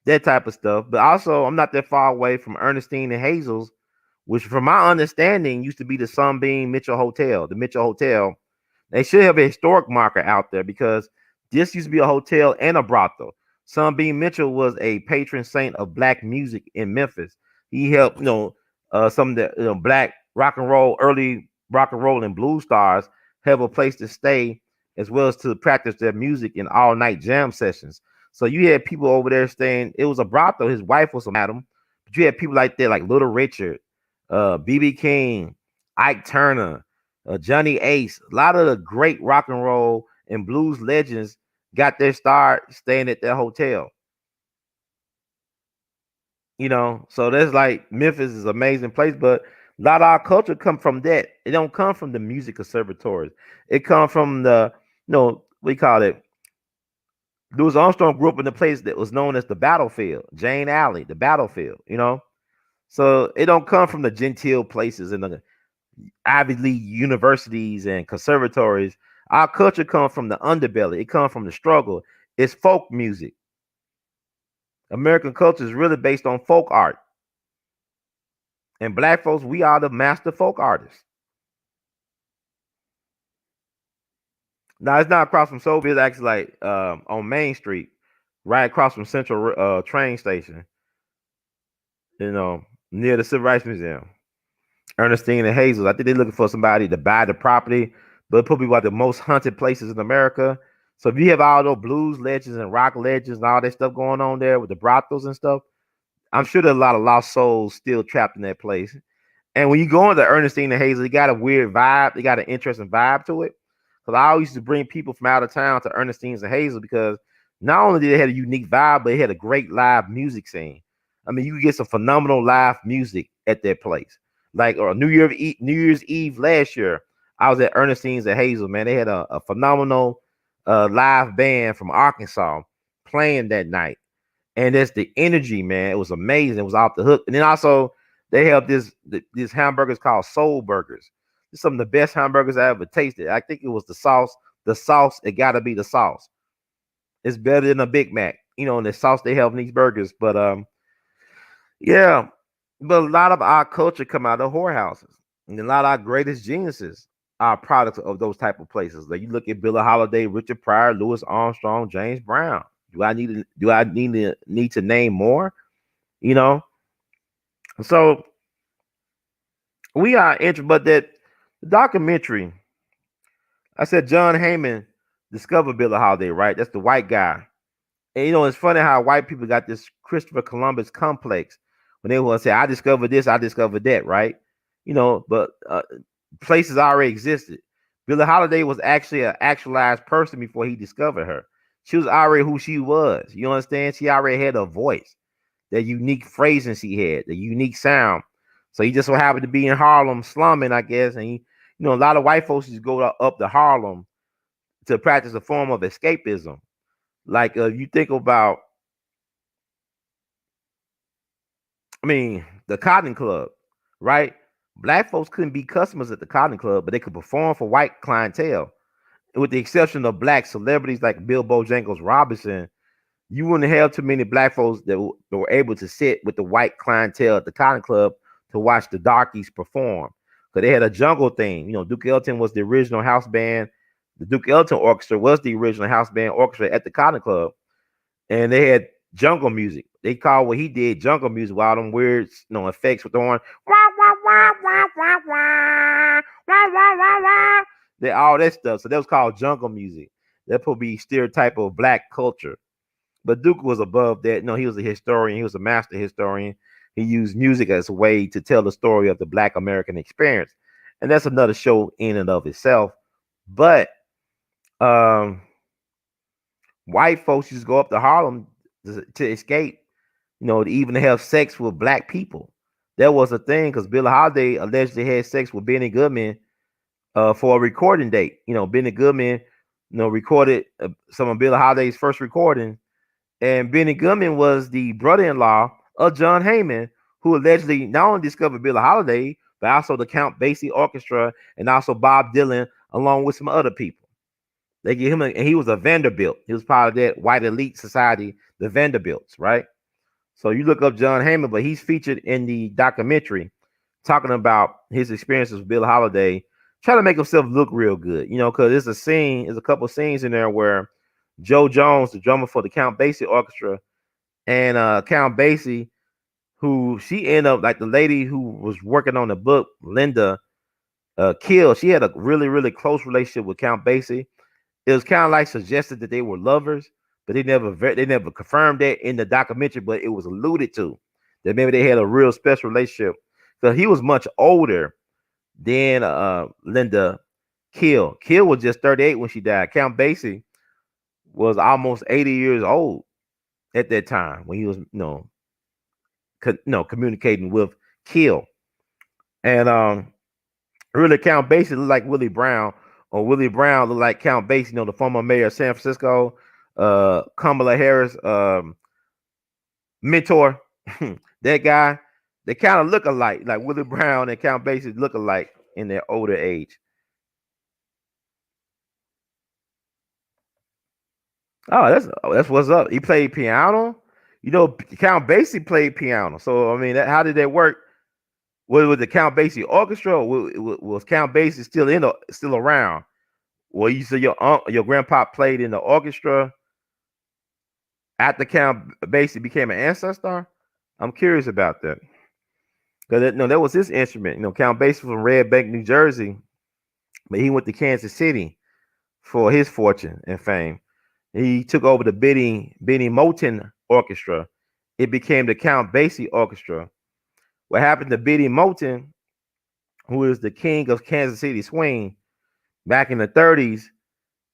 that type of stuff. But also, I'm not that far away from Ernestine and Hazel's, which, from my understanding, used to be the Sunbeam Mitchell Hotel. The Mitchell Hotel. They should have a historic marker out there because this used to be a hotel and a brothel. Sunbeam Mitchell was a patron saint of black music in Memphis. He helped, some of the black rock and roll, early rock and roll and blues stars have a place to stay as well as to practice their music in all night jam sessions. So you had people over there staying. It was a brothel. His wife was a madam, but you had people like that, like Little Richard, BB King, Ike Turner, Johnny Ace. A lot of the great rock and roll and blues legends got their start staying at that hotel. So that's like Memphis is an amazing place, but a lot of our culture come from that. It don't come from the music conservatories. It come from the, we call it. Louis Armstrong grew up in a place that was known as the battlefield, Jane Alley, the battlefield. So it don't come from the genteel places and the Ivy League universities and conservatories. Our culture comes from the underbelly. It comes from the struggle. It's folk music. American culture is really based on folk art. And black folks, we are the master folk artists. Now, it's not across from Soviet. It's actually like on Main Street, right across from Central train station, near the Civil Rights Museum. Ernestine and Hazel. I think they're looking for somebody to buy the property, but it probably one of the most haunted places in America. So if you have all those blues legends and rock legends and all that stuff going on there with the brothels and stuff, I'm sure there's a lot of lost souls still trapped in that place. And when you go into Ernestine and Hazel, you got a weird vibe. They got an interesting vibe to it. Because I always used to bring people from out of town to Ernestine's and Hazel because not only did they have a unique vibe, but they had a great live music scene. I mean, you could get some phenomenal live music at that place. Like or New Year's Eve last year, I was at Ernestine's and Hazel. Man, they had a phenomenal live band from Arkansas playing that night, and that's the energy, man. It was amazing. It was off the hook. And then also they have these hamburgers called Soul Burgers. It's some of the best hamburgers I ever tasted. I think it was the sauce. The sauce, it got to be the sauce. It's better than a Big Mac, and the sauce they have in these burgers. But yeah, but a lot of our culture come out of whorehouses, and a lot of our greatest geniuses are products of those type of places. Like you look at Billie Holiday, Richard Pryor, Louis Armstrong, James Brown. Do I need to name more? You know, so we are interested, but that documentary. I said John Heyman discovered Billie Holiday, right? That's the white guy. And it's funny how white people got this Christopher Columbus complex when they want to say, I discovered this, I discovered that, right? But places already existed. Billie Holiday was actually an actualized person before he discovered her. She was already who she was. You understand? She already had a voice, that unique phrasing she had, the unique sound. So he just so happened to be in Harlem slumming, I guess. And a lot of white folks just go up to Harlem to practice a form of escapism. Like you think about, I mean, the Cotton Club, right? Black folks couldn't be customers at the Cotton Club, but they could perform for white clientele. With the exception of black celebrities like Bill Bojangles Robinson, you wouldn't have too many black folks that were able to sit with the white clientele at the Cotton Club to watch the darkies perform. Because they had a jungle theme. Duke Ellington was the original house band. The Duke Ellington Orchestra was the original house band orchestra at the Cotton Club. And they had jungle music. They called what he did jungle music, with all them weird, effects with the horn. They all that stuff. So that was called jungle music. That would be stereotype of black culture. But Duke was above that. No, he was a historian. He was a master historian. He used music as a way to tell the story of the Black American experience. And that's another show in and of itself. But white folks used to go up to Harlem to escape, to even have sex with black people. That was a thing because Billie Holiday allegedly had sex with Benny Goodman for a recording date. Benny Goodman, recorded some of Billie Holiday's first recording. And Benny Goodman was the brother-in-law of John Heyman, who allegedly not only discovered Billie Holiday, but also the Count Basie Orchestra and also Bob Dylan, along with some other people. They give him, and he was a Vanderbilt. He was part of that white elite society, the Vanderbilts, right? So you look up John Heyman, but he's featured in the documentary talking about his experiences with Billie Holiday, trying to make himself look real good, because there's a couple of scenes in there where Joe Jones, the drummer for the Count Basie Orchestra, and Count Basie, who she ended up like the lady who was working on the book, Linda Kill. She had a really, really close relationship with Count Basie. It was kind of like suggested that they were lovers, but they never confirmed that in the documentary, but it was alluded to that maybe they had a real special relationship. So he was much older than Linda Kill. Kill was just 38 when she died. Count Basie was almost 80 years old at that time when he was communicating with Kill. And really Count Basie looked like Willie Brown, or Willie Brown looked like Count Basie, the former mayor of San Francisco, Kamala Harris mentor. That guy, they kind of look alike, like Willie Brown and Count Basie look alike in their older age. Oh, that's what's up. He played piano. Count Basie played piano. So I mean, how did that work? Was the Count Basie orchestra, or was Count Basie still around? Well, you said your grandpa played in the orchestra after Count Basie became an ancestor. I'm curious about that because that was his instrument. Count Basie was from Red Bank, New Jersey, but he went to Kansas City for his fortune and fame. He took over the Benny Moten Orchestra. It became the Count Basie Orchestra. What happened to Benny Moten, who is the king of Kansas City swing, back in the 30s,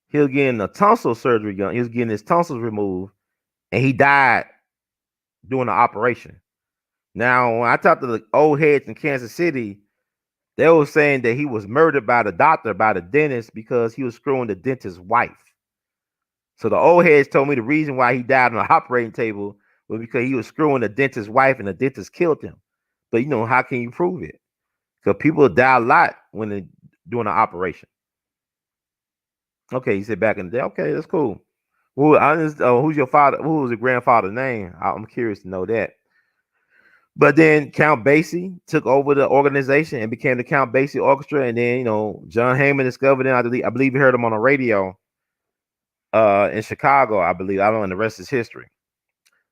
he was getting a tonsil surgery done. He was getting his tonsils removed, and he died doing the operation. Now, when I talked to the old heads in Kansas City, they were saying that he was murdered by the doctor, by the dentist, because he was screwing the dentist's wife. So the old heads told me the reason why he died on the operating table was because he was screwing the dentist's wife, and the dentist killed him. But how can you prove it? Because people die a lot when they're doing an operation. Okay, he said back in the day. Okay, that's cool. Well, who's your father? Who was your grandfather's name? I'm curious to know that. But then Count Basie took over the organization and became the Count Basie Orchestra. And then, John Heyman discovered him. I believe he heard him on the radio in Chicago, I believe. I don't know, and the rest is history.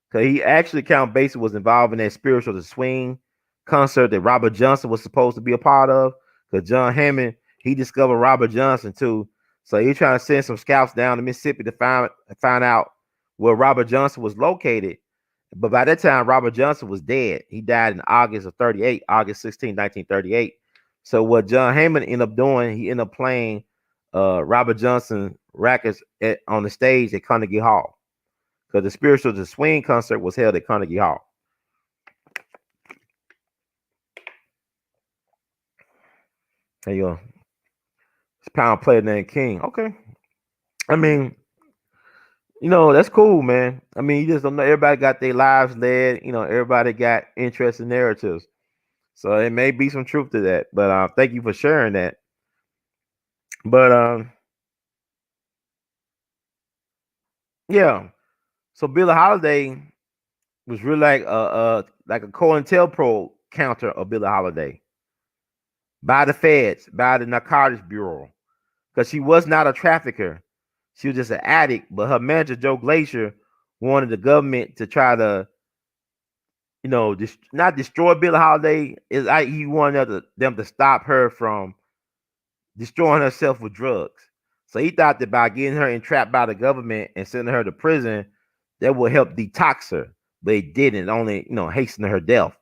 Because he actually, Count Basie was involved in that Spiritual to Swing concert that Robert Johnson was supposed to be a part of. Because John Hammond, he discovered Robert Johnson too. So he's trying to send some scouts down to Mississippi to find out where Robert Johnson was located. But by that time, Robert Johnson was dead. He died in August of 38, August 16, 1938. So what John Heyman ended up doing, he ended up playing Robert Johnson records on the stage at Carnegie Hall. Because the Spiritual to Swing concert was held at Carnegie Hall. There you go. It's pound player named King. Okay. I mean, that's cool, man. I mean, you just don't know. Everybody got their lives led. Everybody got interesting narratives. So it may be some truth to that. But thank you for sharing that. But yeah. So Billie Holiday was really like a COINTELPRO counter of Billie Holiday by the feds, by the Narcotics Bureau, because she was not a trafficker. She was just an addict. But her manager, Joe Glacier, wanted the government to try to, not destroy Billie Holiday. He wanted them to stop her from destroying herself with drugs. So he thought that by getting her entrapped by the government and sending her to prison, that would help detox her. But it didn't. Only, hasten her death.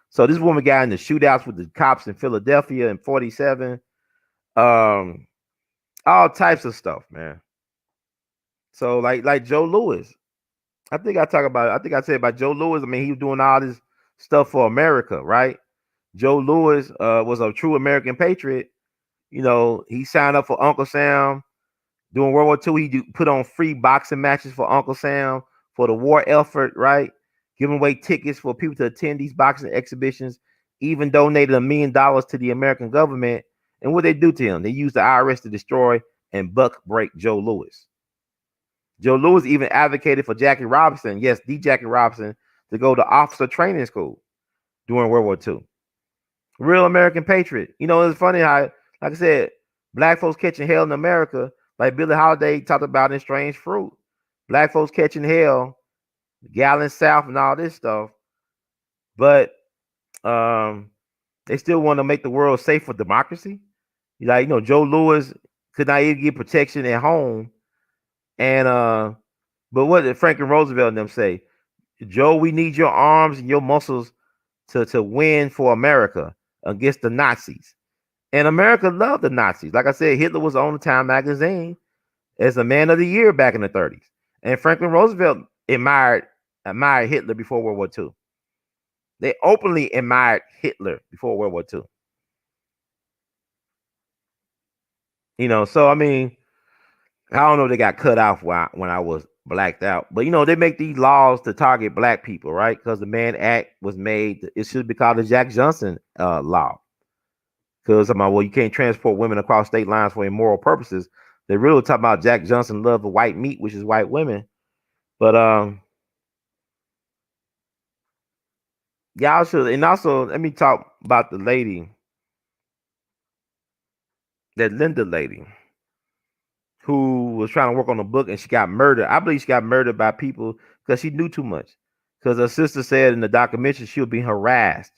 So this woman got in the shootouts with the cops in Philadelphia in 47. All types of stuff, man. So like Joe Louis. I think I said about Joe Louis. I mean, he was doing all this stuff for America, right? Joe Louis was a true American patriot. He signed up for Uncle Sam during World War II. He put on free boxing matches for Uncle Sam for the war effort, right? Giving away tickets for people to attend these boxing exhibitions, even donated $1 million to the American government. And what they do to him? They used the IRS to destroy and buck break Joe Louis. Joe Louis even advocated for Jackie Robinson, yes, the Jackie Robinson, to go to officer training school during World War II. Real American patriot. It's funny how, like I said, black folks catching hell in America, like Billie Holiday talked about in Strange Fruit. Black folks catching hell, Gallon South and all this stuff. But they still want to make the world safe for democracy. Joe Louis could not even get protection at home. And but what did Franklin Roosevelt and them say? Joe, we need your arms and your muscles to win for America against the Nazis. And America loved the Nazis. Like I said, Hitler was on the Time magazine as a man of the year back in the 30s. And Franklin Roosevelt admired Hitler before World War II. They openly admired Hitler before World War II. So I mean, I don't know if they got cut off when I was blacked out. But they make these laws to target black people, right? Because the Mann Act was made. It should be called the Jack Johnson law. Because you can't transport women across state lines for immoral purposes. They really talk about Jack Johnson love of white meat, which is white women. But y'all should. And also, let me talk about the lady, that Linda lady, who was trying to work on a book and she got murdered. I believe she got murdered by people because she knew too much. Because her sister said in the documentary she was being harassed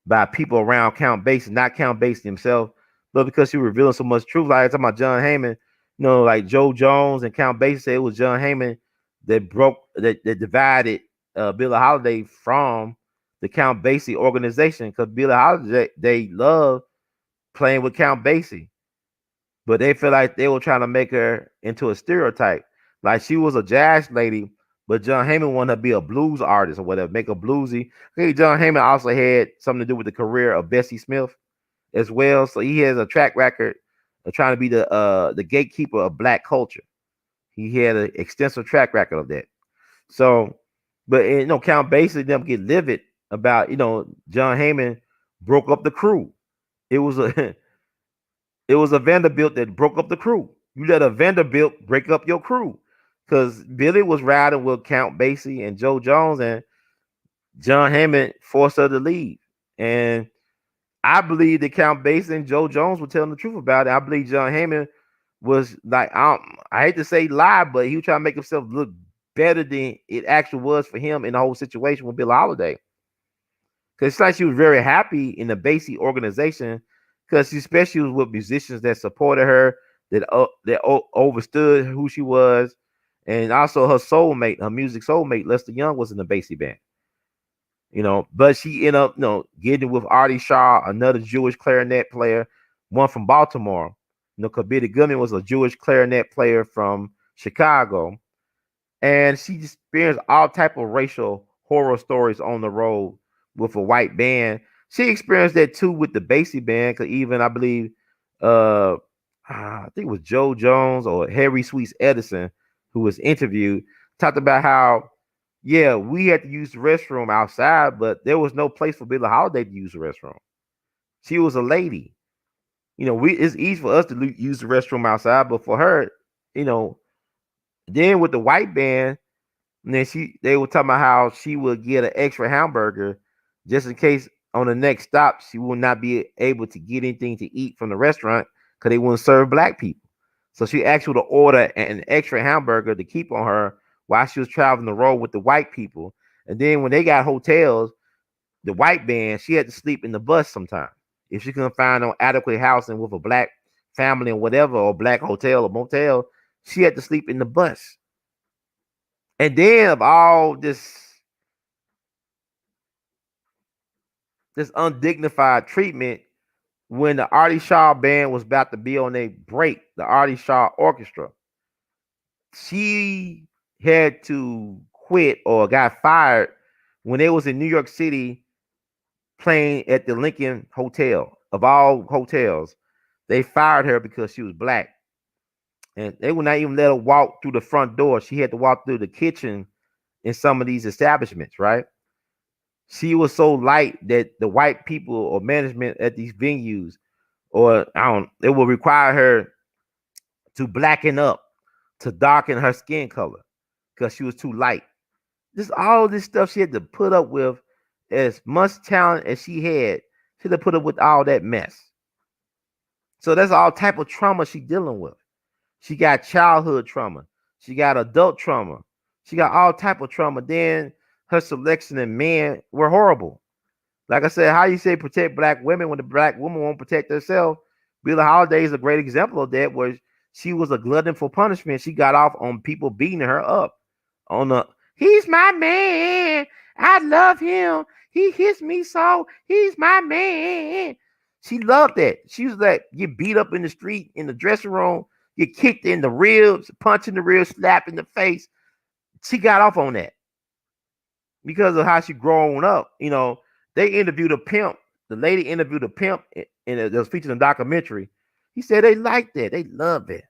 by people around Count Basie, not Count Basie himself, but because she was revealing so much truth. Like talking about John Heyman, Like Joe Jones and Count Basie said it was John Heyman that divided Billie Holiday from the Count Basie organization, because Billie Holiday they love playing with Count Basie, but they feel like they were trying to make her into a stereotype. Like she was a jazz lady, but John Heyman wanted to be a blues artist or whatever, make a bluesy. Hey, John Heyman also had something to do with the career of Bessie Smith as well. So he has a track record of trying to be the gatekeeper of black culture. He had an extensive track record of that. So, but Count Basie them get livid about John Heyman broke up the crew. It was a it was a Vanderbilt that broke up the crew. You let a Vanderbilt break up your crew, because Billie was riding with Count Basie and Joe Jones, and John Heyman forced her to leave. And I believe that Count Basie and Joe Jones were telling the truth about it. I believe John Heyman was like, I hate to say lie, but he was trying to make himself look better than it actually was for him in the whole situation with Billie Holiday. Because it's like she was very happy in the Basie organization, because she especially was with musicians that supported her, that overstood who she was, and also her soulmate, her music soulmate, Lester Young, was in the Basie band. But she ended up, getting with Artie Shaw, another Jewish clarinet player, one from Baltimore. Because Billy Goodman was a Jewish clarinet player from Chicago, and she experienced all type of racial horror stories on the road with a white band. She experienced that too with the Basie band, because even I believe, I think it was Joe Jones or Harry Sweets Edison, who was interviewed, talked about how, yeah, we had to use the restroom outside, but there was no place for Billie Holiday to use the restroom. She was a lady. It's easy for us to use the restroom outside, but for her, you know, then with the white band, and then they were talking about how she would get an extra hamburger just in case on the next stop she will not be able to get anything to eat from the restaurant, because they wouldn't serve black people. So she actually would order an extra hamburger to keep on her while she was traveling the road with the white people. And then when they got hotels, the white band, she had to sleep in the bus sometimes if she couldn't find no adequate housing with a black family or whatever, or black hotel or motel. She had to sleep in the bus. And then of all this undignified treatment, when the Artie Shaw band was about to be on a break, the Artie Shaw Orchestra, she had to quit or got fired when they was in New York City playing at the Lincoln Hotel, of all hotels. They fired her because she was black. And they would not even let her walk through the front door. She had to walk through the kitchen in some of these establishments, right? She was so light that the white people or management at these venues, or it will require her to blacken up, to darken her skin color, because she was too light. Just all this stuff she had to put up with. As much talent as she had to put up with all that mess. So that's all type of trauma she dealing with. She got childhood trauma. She got adult trauma. She got all type of trauma. Then her selection of men were horrible. Like I said, how you say protect black women when the black woman won't protect herself? Billie Holiday is a great example of that, where she was a glutton for punishment. She got off on people beating her up. On the he's my man. I love him. He hits me so. He's my man. She loved that. She was like, get beat up in the street, in the dressing room, get kicked in the ribs, punch in the ribs, slap in the face. She got off on that because of how she grown up. They interviewed a pimp. The lady interviewed a pimp, and it was featured in a documentary. He said they like that. They love it.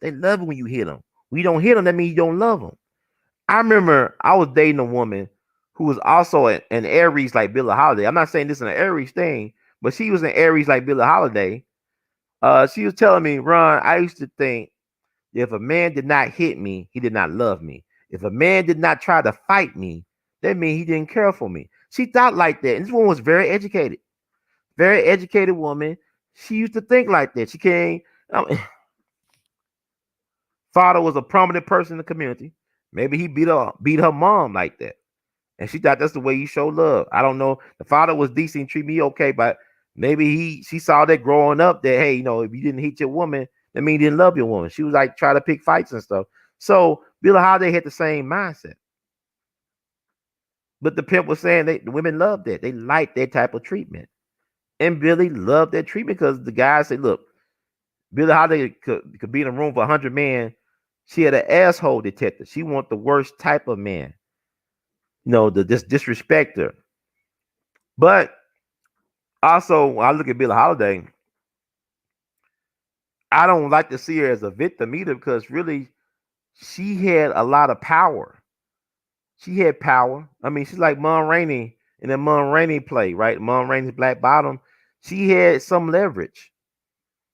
They love it when you hit them. When you don't hit them, that means you don't love them. I remember I was dating a woman who was also an Aries like Billie Holiday. I'm not saying this is an Aries thing, but she was an Aries like Billie Holiday. She was telling me, Ron, I used to think if a man did not hit me, he did not love me. If a man did not try to fight me, that means he didn't care for me. She thought like that. And this woman was very educated woman. She used to think like that. She came, father was a prominent person in the community. Maybe he beat her mom like that. And she thought that's the way you show love. I don't know. The father was decent, treat me okay, but maybe she saw that growing up that, hey, if you didn't hit your woman, That mean you didn't love your woman. She was like trying to pick fights and stuff. So Billie Holiday had the same mindset. But the pimp was saying the women loved that. They liked that type of treatment. And Billie loved that treatment because the guy said, look, Billie Holiday could be in a room for 100 men. She had an asshole detector. She want the worst type of man. The disrespect her. But also, when I look at Billie Holiday, I don't like to see her as a victim either because really she had a lot of power. She had power. I mean, she's like Mon Rainey in the Mon Rainey play, right? Mon Rainey's Black Bottom. She had some leverage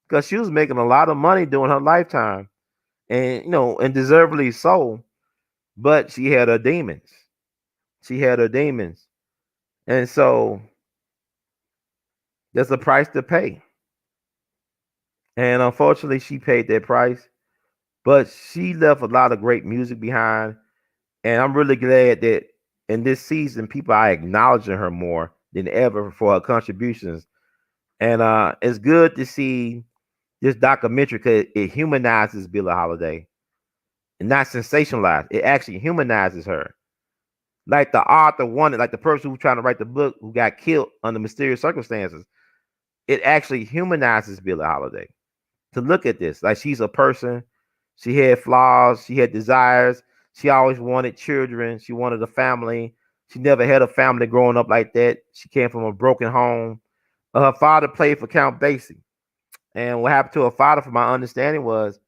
because she was making a lot of money during her lifetime, and and deservedly so. But she had her demons. She had her demons, and so there's a price to pay. And unfortunately, she paid that price. But she left a lot of great music behind, and I'm really glad that in this season, people are acknowledging her more than ever for her contributions. And it's good to see this documentary because it humanizes Billie Holiday and not sensationalized. It actually humanizes her. Like the author wanted, like the person who's trying to write the book who got killed under mysterious circumstances. It actually humanizes Billie Holiday to look at this. Like she's a person. She had flaws. She had desires. She always wanted children. She wanted a family. She never had a family growing up like that. She came from a broken home. Her father played for Count Basie. And what happened to her father, from my understanding, was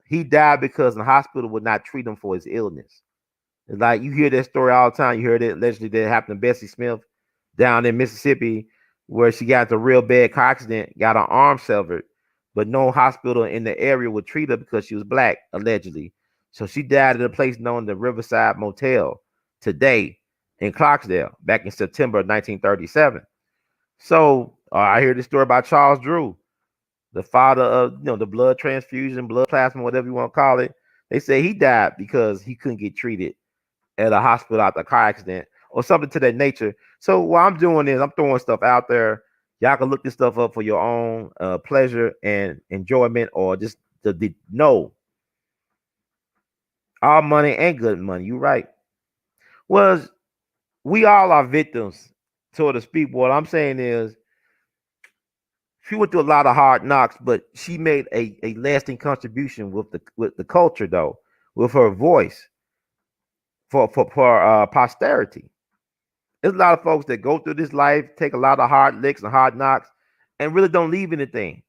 he died because the hospital would not treat him for his illness. It's like you hear that story all the time. You heard it allegedly that happened to Bessie Smith down in Mississippi, where she got into a real bad car accident, got her arm severed, but no hospital in the area would treat her because she was black, allegedly. So she died at a place known as the Riverside Motel today in Clarksdale back in September of 1937. So I hear this story about Charles Drew, the father of the blood transfusion, blood plasma, whatever you want to call it. They say he died because he couldn't get treated at a hospital after a car accident or something to that nature. So what I'm doing is I'm throwing stuff out there. Y'all can look this stuff up for your own pleasure and enjoyment, or just to know all money ain't good money. You right. Well, we all are victims, so to speak. What I'm saying is she went through a lot of hard knocks, but she made a lasting contribution with the culture, though, with her voice for posterity. There's a lot of folks that go through this life, take a lot of hard licks and hard knocks, and really don't leave anything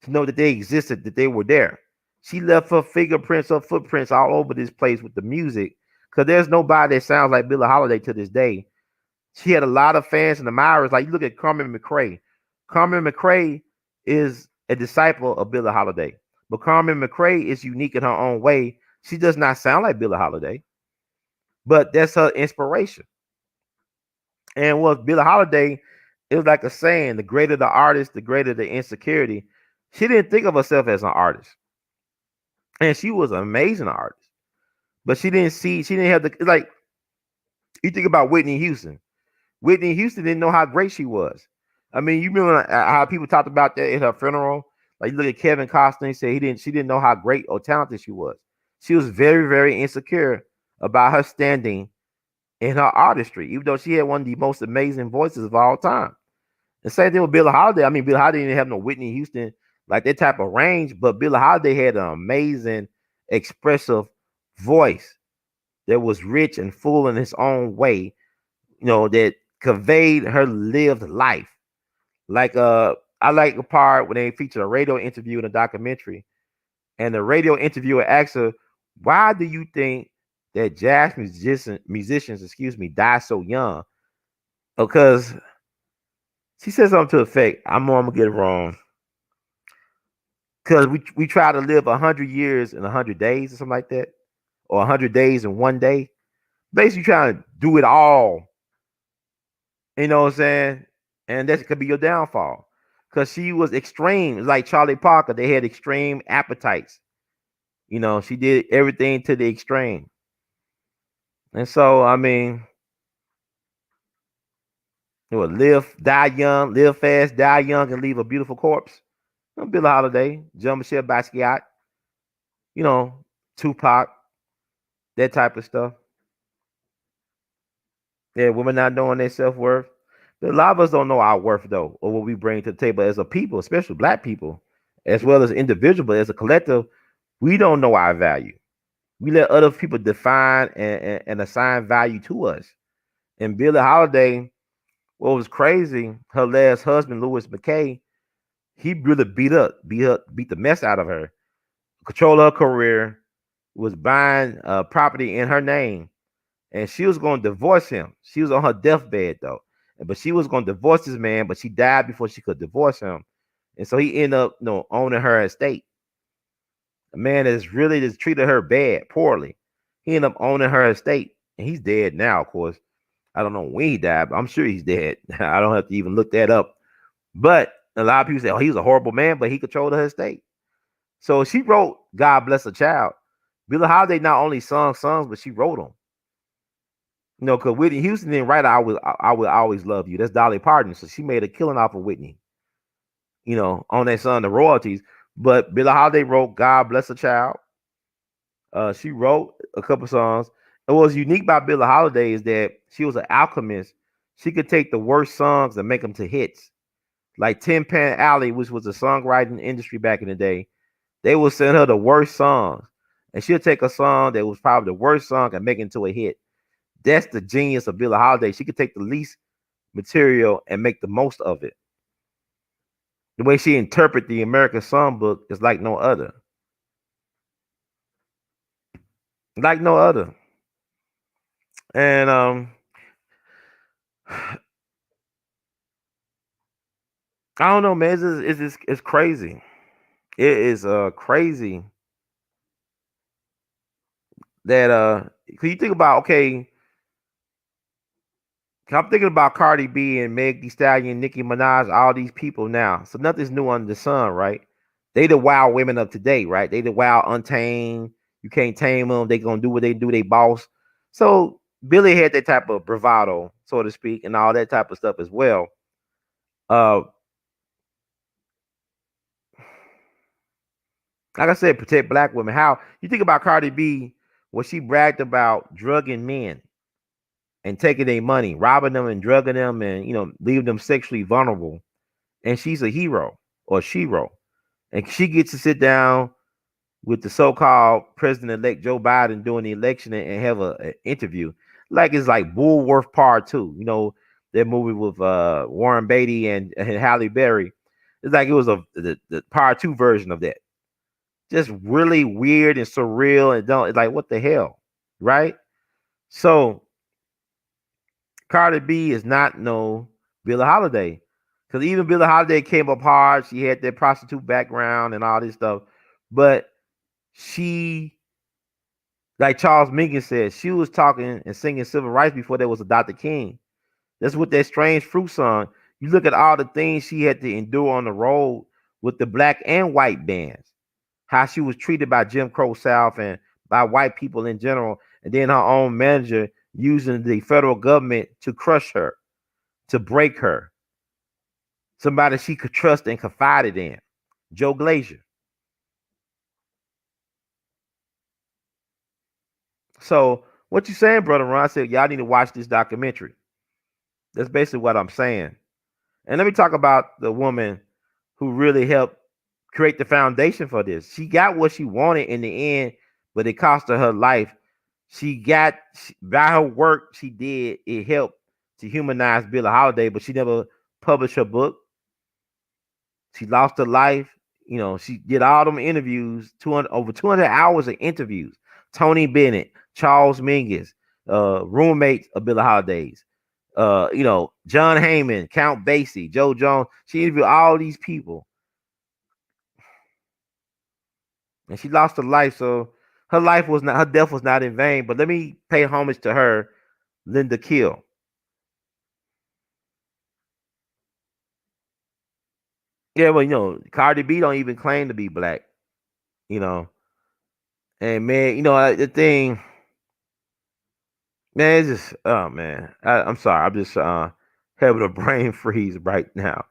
to know that they existed, that they were there. She left her fingerprints, her footprints all over this place with the music, because there's nobody that sounds like Billie Holiday to this day. She had a lot of fans and admirers. Like you look at Carmen McRae. Carmen McRae is a disciple of Billie Holiday, but Carmen McRae is unique in her own way. She does not sound like Billie Holiday, but that's her inspiration. And with Billie Holiday, it was like a saying: the greater the artist, the greater the insecurity. She didn't think of herself as an artist, and she was an amazing artist. But she didn't have the like. You think about Whitney Houston. Whitney Houston didn't know how great she was. I mean, you remember how people talked about that at her funeral? Like you look at Kevin Costner, he said she didn't know how great or talented she was. She was very, very insecure about her standing in her artistry, even though she had one of the most amazing voices of all time. The same thing with Billie Holiday. I mean, Billie Holiday didn't have no Whitney Houston like that type of range, but Billie Holiday had an amazing, expressive voice that was rich and full in its own way. That conveyed her lived life. Like I like a part when they featured a radio interview in a documentary, and the radio interviewer asked her, "Why do you think that jazz musicians, die so young?" Because she said something to the effect, I'm gonna get it wrong. Because we try to live 100 years in 100 days or something like that, or 100 days in one day. Basically, trying to do it all. You know what I'm saying? And that could be your downfall. Because she was extreme, like Charlie Parker. They had extreme appetites. She did everything to the extreme. And so, I mean, it would die young, live fast, die young, and leave a beautiful corpse. Billie Holiday, Jean Michelle Basquiat, you know, Tupac, that type of stuff. Yeah, women not knowing their self worth. A lot of us don't know our worth though, or what we bring to the table as a people, especially black people, as well as individual, but as a collective, we don't know our value. We let other people define and assign value to us. And Billie Holiday, what was crazy, her last husband, Louis McKay, he really beat the mess out of her, control her career, was buying property in her name, and she was going to divorce him. She was on her deathbed though, but she was going to divorce this man, but she died before she could divorce him, and so he ended up, owning her estate. A man that's really just treated her bad, poorly. He ended up owning her estate, and he's dead now. Of course, I don't know when he died, but I'm sure he's dead. I don't have to even look that up. But a lot of people say, "Oh, he was a horrible man," but he controlled her estate. So she wrote "God Bless a Child." Billie Holiday not only sung songs, but she wrote them. Because Whitney Houston didn't write "I Will Always Love You." That's Dolly Parton, so she made a killing off of Whitney. On that song, the royalties. But Billie Holiday wrote "God Bless a Child." She wrote a couple songs. And what was unique about Billie Holiday is that she was an alchemist. She could take the worst songs and make them to hits. Like Tin Pan Alley, which was a songwriting industry back in the day, they would send her the worst songs. And she'll take a song that was probably the worst song and make it into a hit. That's the genius of Billie Holiday. She could take the least material and make the most of it. The way she interprets the American songbook is like no other. Like no other. And I don't know, man. It's crazy. It is crazy that cause you think about, okay, I'm thinking about Cardi B and Meg Thee Stallion, Nicki Minaj, all these people now. So nothing's new under the sun, right? They the wild women of today, right? They the wild, untamed. You can't tame them. They gonna do what they do. They boss. So Billie had that type of bravado, so to speak, and all that type of stuff as well. Uh, like I said, protect black women. How you think about Cardi B? What she bragged about drugging men and taking their money, robbing them and drugging them, and leaving them sexually vulnerable. And she's a hero or shero, and she gets to sit down with the so-called president-elect Joe Biden during the election and have an interview. Like it's like Bullworth Part Two. That movie with Warren Beatty and Halle Berry. It's like it was the Part Two version of that. Just really weird and surreal and don't, it's like, what the hell, right? So Cardi B is not no Billie Holiday, because even Billie Holiday came up hard. She had that prostitute background and all this stuff, but she, like Charles Mingus said, she was talking and singing civil rights before there was a Dr. King. That's what that Strange Fruit song. You look at all the things she had to endure on the road with the black and white bands, how she was treated by Jim Crow South and by white people in general, and then her own manager using the federal government to crush her, to break her. Somebody she could trust and confided in, Joe Glazier. So what you saying, brother Ron? I said y'all need to watch this documentary. That's basically what I'm saying. And let me talk about the woman who really helped create the foundation for this. She got what she wanted in the end, but it cost her her life. By her work she did, it helped to humanize Billie Holiday, but she never published her book. She lost her life. She did all them interviews, 200 over 200 hours of interviews. Tony Bennett, Charles Mingus, roommates of Billie Holiday's, John Heyman, Count Basie, Joe Jones. She interviewed all these people, and she lost her life. So her death was not in vain. But let me pay homage to her, Linda Kill. Yeah, well, Cardi B don't even claim to be black. You know, and man, the thing, man, it's just, oh man, I'm sorry, I'm just having a brain freeze right now.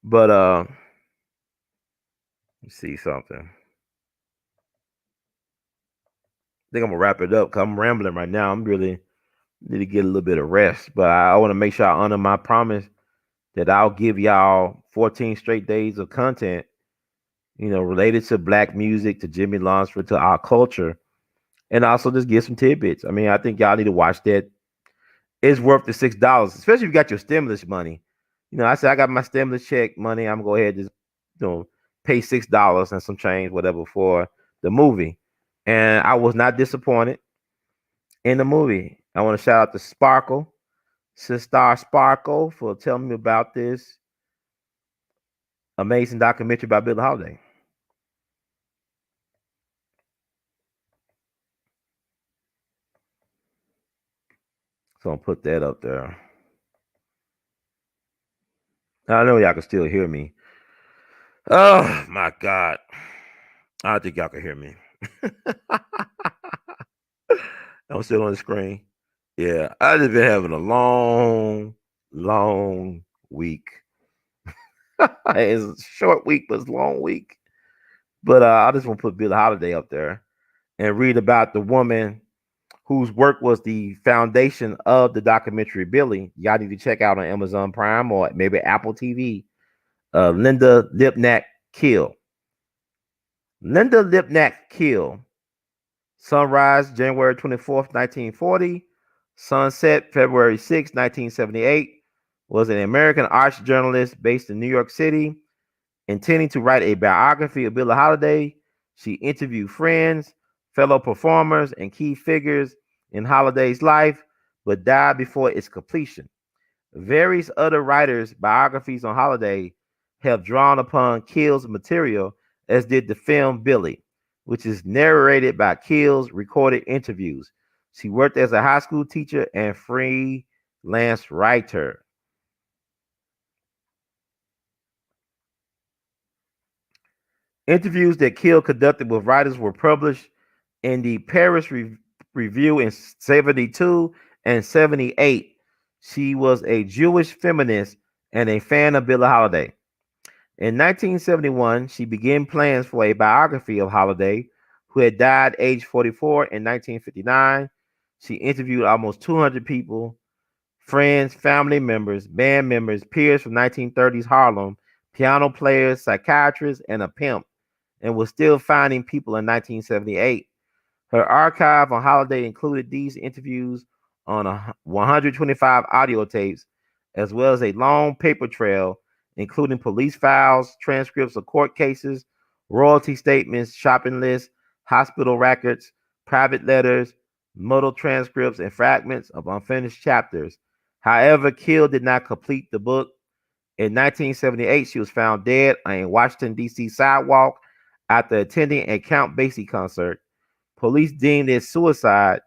But See something. I think I'm gonna wrap it up because I'm rambling right now. I'm really need to get a little bit of rest, but I want to make sure I honor my promise that I'll give y'all 14 straight days of content, related to black music, to Jimmy Lunsford, to our culture, and also just give some tidbits. I mean, I think y'all need to watch that. It's worth the $6, especially if you got your stimulus money. I said I got my stimulus check money. I'm gonna go ahead and just you know pay $6 and some change, whatever, for the movie. And I was not disappointed in the movie. I want to shout out to Sparkle, Sister Sparkle, for telling me about this amazing documentary by Billie Holiday. So I'll put that up there. I know y'all can still hear me. Oh my God. I don't think y'all can hear me. I'm still on the screen. Yeah, I just been having a long, long week. It's a short week, but it's a long week. But I just want to put Billie Holiday up there and read about the woman whose work was the foundation of the documentary Billie. Y'all need to check out on Amazon Prime or maybe Apple TV. Linda Lipnack Kill. Linda Lipnack Kill. Sunrise, January 24th, 1940. Sunset, February 6th, 1978. Was an American arts journalist based in New York City. Intending to write a biography of Billie Holiday, she interviewed friends, fellow performers, and key figures in Holiday's life, but died before its completion. Various other writers' biographies on Holiday have drawn upon Kill's material, as did the film Billie, which is narrated by Kill's recorded interviews. She worked as a high school teacher and freelance writer. Interviews that Kill conducted with writers were published in the Paris Review in 72 and 78. She was a Jewish feminist and a fan of Billie Holiday. In 1971, she began plans for a biography of Holiday, who had died age 44 in 1959. She interviewed almost 200 people, friends, family members, band members, peers from 1930s Harlem, piano players, psychiatrists, and a pimp, and was still finding people in 1978. Her archive on Holiday included these interviews on 125 audio tapes, as well as a long paper trail, including police files, transcripts of court cases, royalty statements, shopping lists, hospital records, private letters, modal transcripts, and fragments of unfinished chapters. However, Kill did not complete the book. In 1978, she was found dead on a Washington, D.C. sidewalk after attending a Count Basie concert. Police deemed it suicide,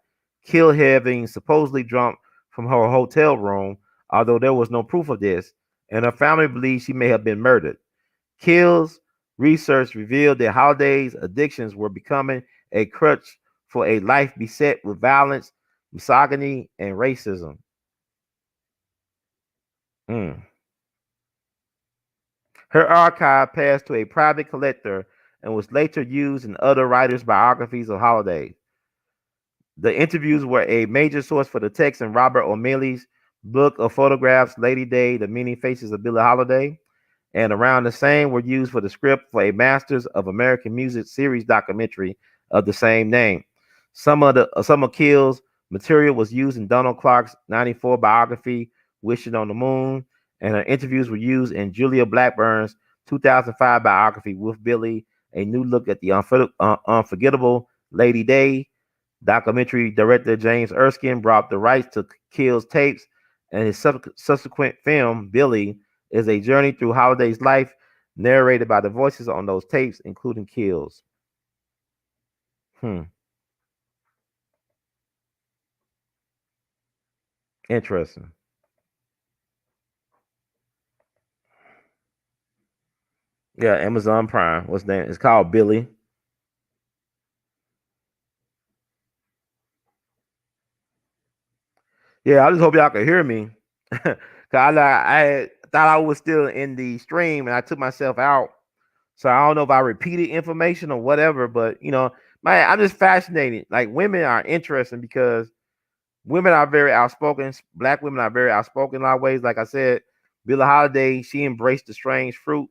Kill having supposedly drunk from her hotel room, although there was no proof of this, and her family believes she may have been murdered. Kill's research revealed that Holiday's addictions were becoming a crutch for a life beset with violence, misogyny, and racism. Mm. Her archive passed to a private collector and was later used in other writers' biographies of Holiday. The interviews were a major source for the text in Robert O'Malley's book of photographs, Lady Day, The Many Faces of Billie Holiday, and around the same were used for the script for a Masters of American Music series documentary of the same name. Some of Kill's material was used in Donald Clark's '94 biography, Wishing on the Moon, and her interviews were used in Julia Blackburn's 2005 biography, With Billie, A New Look at the Unforgettable Lady Day. Documentary director James Erskine brought the rights to Kill's tapes, and his subsequent film, Billie, is a journey through Holiday's life, narrated by the voices on those tapes, including Kill's. Hmm, interesting. Yeah, Amazon Prime. What's the name? It's called Billie. Yeah, I just hope y'all can hear me. Cause I thought I was still in the stream, and I took myself out So I don't know if I repeated information or whatever, but man, I'm just fascinated. Like women are interesting because women are very outspoken. Black women are very outspoken in a lot of ways. Like I said, Billie Holiday, she embraced the strange fruit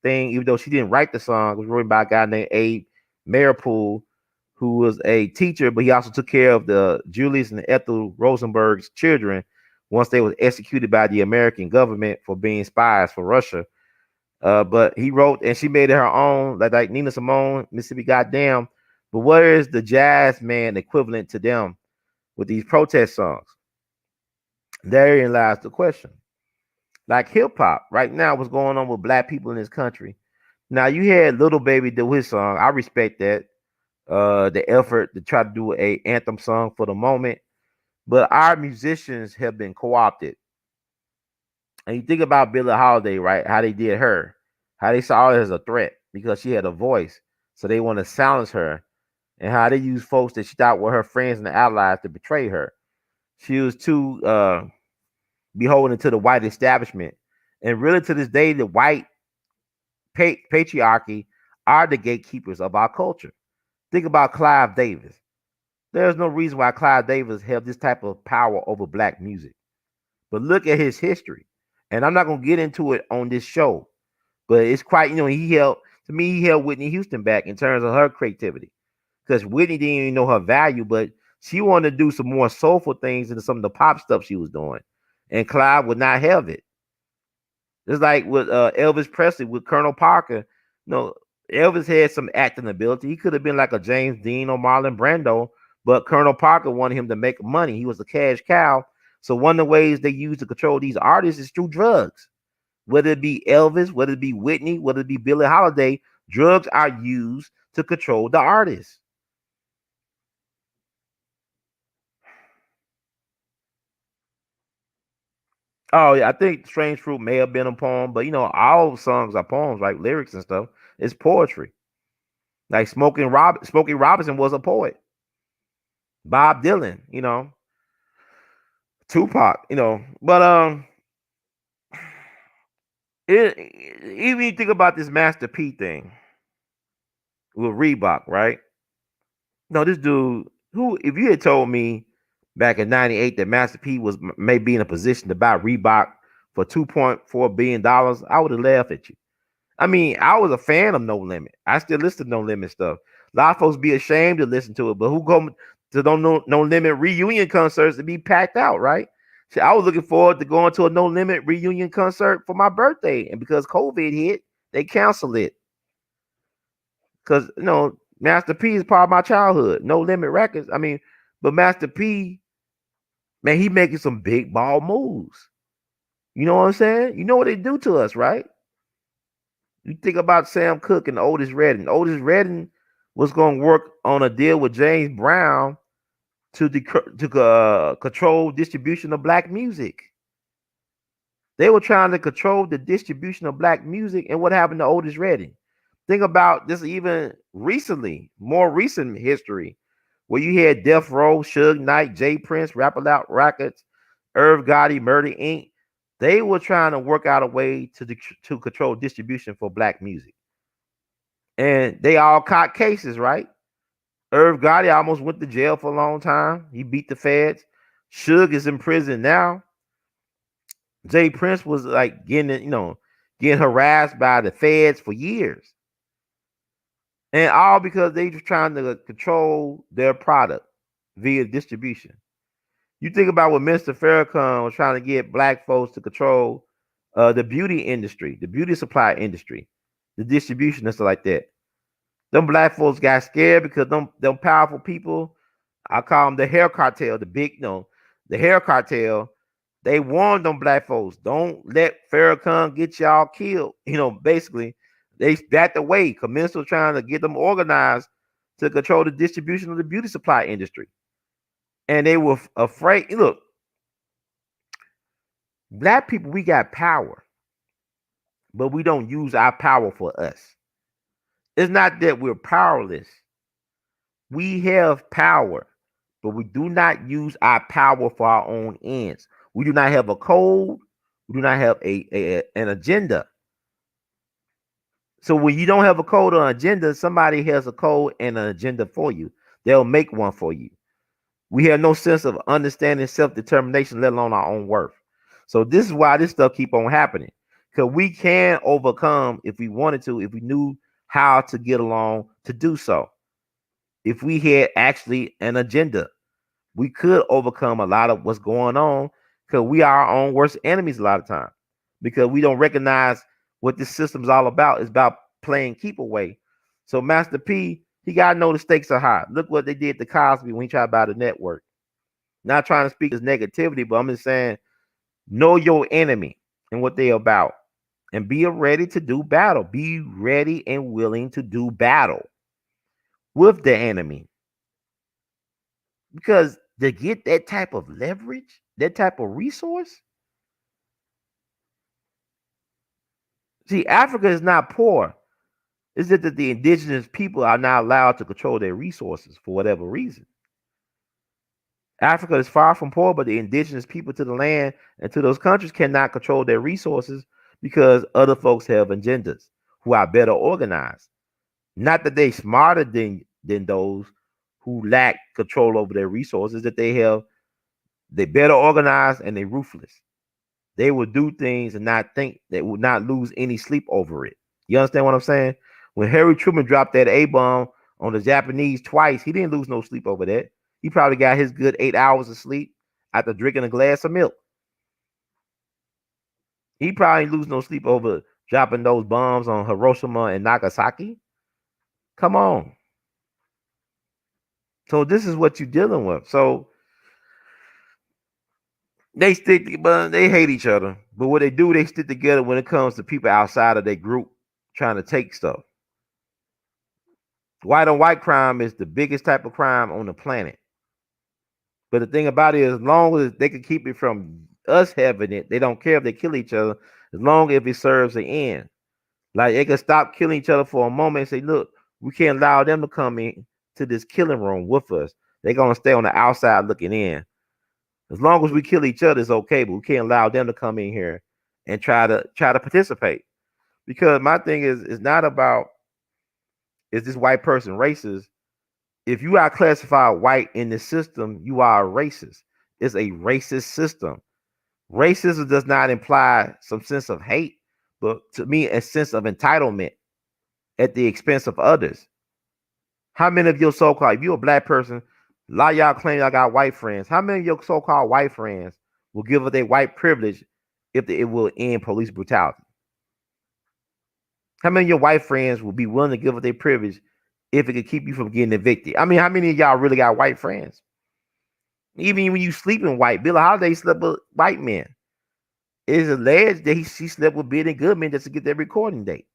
thing, even though she didn't write the song. It was written by a guy named Abe Maripool, who was a teacher, but he also took care of the Julius and Ethel Rosenberg's children once they was executed by the American government for being spies for Russia. But he wrote and she made it her own, like Nina Simone, Mississippi Goddamn. But where is the jazz man equivalent to them with these protest songs? Therein lies the question. Like hip hop right now, what's going on with black people in this country? Now you had Little Baby do his song. I respect that. The effort to try to do a anthem song for the moment, but our musicians have been co-opted. And you think about Billie Holiday, right? How they did her, how they saw her as a threat because she had a voice, so they want to silence her, and how they use folks that she thought were her friends and allies to betray her. She was too beholden to the white establishment, and really to this day, the white patriarchy are the gatekeepers of our culture. Think about Clive Davis. There's no reason why Clive Davis held this type of power over black music. But look at his history. And I'm not gonna get into it on this show, but it's quite, he held Whitney Houston back in terms of her creativity. Because Whitney didn't even know her value, but she wanted to do some more soulful things than some of the pop stuff she was doing. And Clive would not have it. Just like with Elvis Presley, with Colonel Parker, Elvis had some acting ability. He could have been like a James Dean or Marlon Brando, but Colonel Parker wanted him to make money. He was a cash cow. So one of the ways they use to control these artists is through drugs. Whether it be Elvis, whether it be Whitney, whether it be Billie Holiday, drugs are used to control the artist. Oh yeah, I think Strange Fruit may have been a poem, but all songs are poems, like lyrics and stuff. It's poetry. Like Smokey Robinson was a poet. Bob Dylan, Tupac, But even you think about this Master P thing with Reebok, right? No, this dude who, if you had told me back in '98 that Master P was may be in a position to buy Reebok for $2.4 billion, I would have laughed at you. I mean, I was a fan of No Limit. I still listen to No Limit stuff. A lot of folks be ashamed to listen to it, but who go to No Limit reunion concerts to be packed out, right? See, I was looking forward to going to a No Limit reunion concert for my birthday, and because COVID hit, they canceled it. Because Master P is part of my childhood. No Limit Records. I mean, but Master P, man, he making some big ball moves. You know what I'm saying? You know what they do to us, right? You think about Sam Cooke and Otis Redding. Otis Redding was going to work on a deal with James Brown to control distribution of black music. They were trying to control the distribution of black music, and what happened to Otis Redding? Think about this even recently, more recent history, where you had Death Row, Suge Knight, Jay Prince, Rap Out Records, Irv Gotti, Murder Inc. They were trying to work out a way to control distribution for black music. And they all caught cases, right? Irv Gotti almost went to jail for a long time. He beat the feds. Suge is in prison now. Jay Prince was like getting harassed by the feds for years. And all because they just trying to control their product via distribution. You think about what Mr. Farrakhan was trying to get black folks to control the beauty industry, the beauty supply industry, the distribution and stuff like that. Them black folks got scared because them powerful people, I call them the hair cartel, the big, the hair cartel. They warned them black folks, don't let Farrakhan get y'all killed. Basically, they backed away. Commence was trying to get them organized to control the distribution of the beauty supply industry. And they were afraid. Look, black people, we got power, but we don't use our power for us. It's not that we're powerless. We have power, but we do not use our power for our own ends. We do not have a code. We do not have an agenda. So when you don't have a code or agenda, somebody has a code and an agenda for you. They'll make one for you. We have no sense of understanding self-determination, let alone our own worth. So this is why this stuff keep on happening. Because we can overcome if we wanted to, if we knew how to get along to do so. If we had actually an agenda, we could overcome a lot of what's going on because we are our own worst enemies a lot of times because we don't recognize what this system is all about. It's about playing keep away. So Master P, he got to know the stakes are high. Look what they did to Cosby when he tried to buy the network. Not trying to speak as negativity, but I'm just saying know your enemy and what they're about and be ready to do battle. Be ready and willing to do battle with the enemy. Because to get that type of leverage, that type of resource, see, Africa is not poor. It's just that the indigenous people are not allowed to control their resources for whatever reason. Africa is far from poor, but the indigenous people to the land and to those countries cannot control their resources because other folks have agendas who are better organized. Not that they're smarter than those who lack control over their resources, that they're better organized and they're ruthless. They would do things and not think they would not lose any sleep over it. You understand what I'm saying? When Harry Truman dropped that A bomb on the Japanese twice, he didn't lose no sleep over that. He probably got his good 8 hours of sleep after drinking a glass of milk. He probably lose no sleep over dropping those bombs on Hiroshima and Nagasaki. Come on. So this is what you're dealing with. So they but they hate each other. But what they do, they stick together when it comes to people outside of their group trying to take stuff. White on white crime is the biggest type of crime on the planet. But the thing about it is, as long as they can keep it from us having it, they don't care if they kill each other, as long as it serves the end. Like they can stop killing each other for a moment and say, look, we can't allow them to come in to this killing room with us. They're gonna stay on the outside looking in. As long as we kill each other, it's okay, but we can't allow them to come in here and try to participate. Because my thing is, it's not about is this white person racist. If you are classified white in the system, you are a racist. It's a racist system. Racism does not imply some sense of hate, but to me, a sense of entitlement at the expense of others. How many of your so-called, if you're a black person, a lot of y'all claim y'all got white friends. How many of your so-called white friends will give up their white privilege if it will end police brutality? How many of your white friends will be willing to give up their privilege if it could keep you from getting evicted? I mean, how many of y'all really got white friends? Even when you sleep in white, Billie Holiday slept with white men. It is alleged that she slept with Billy Goodman just to get their recording date.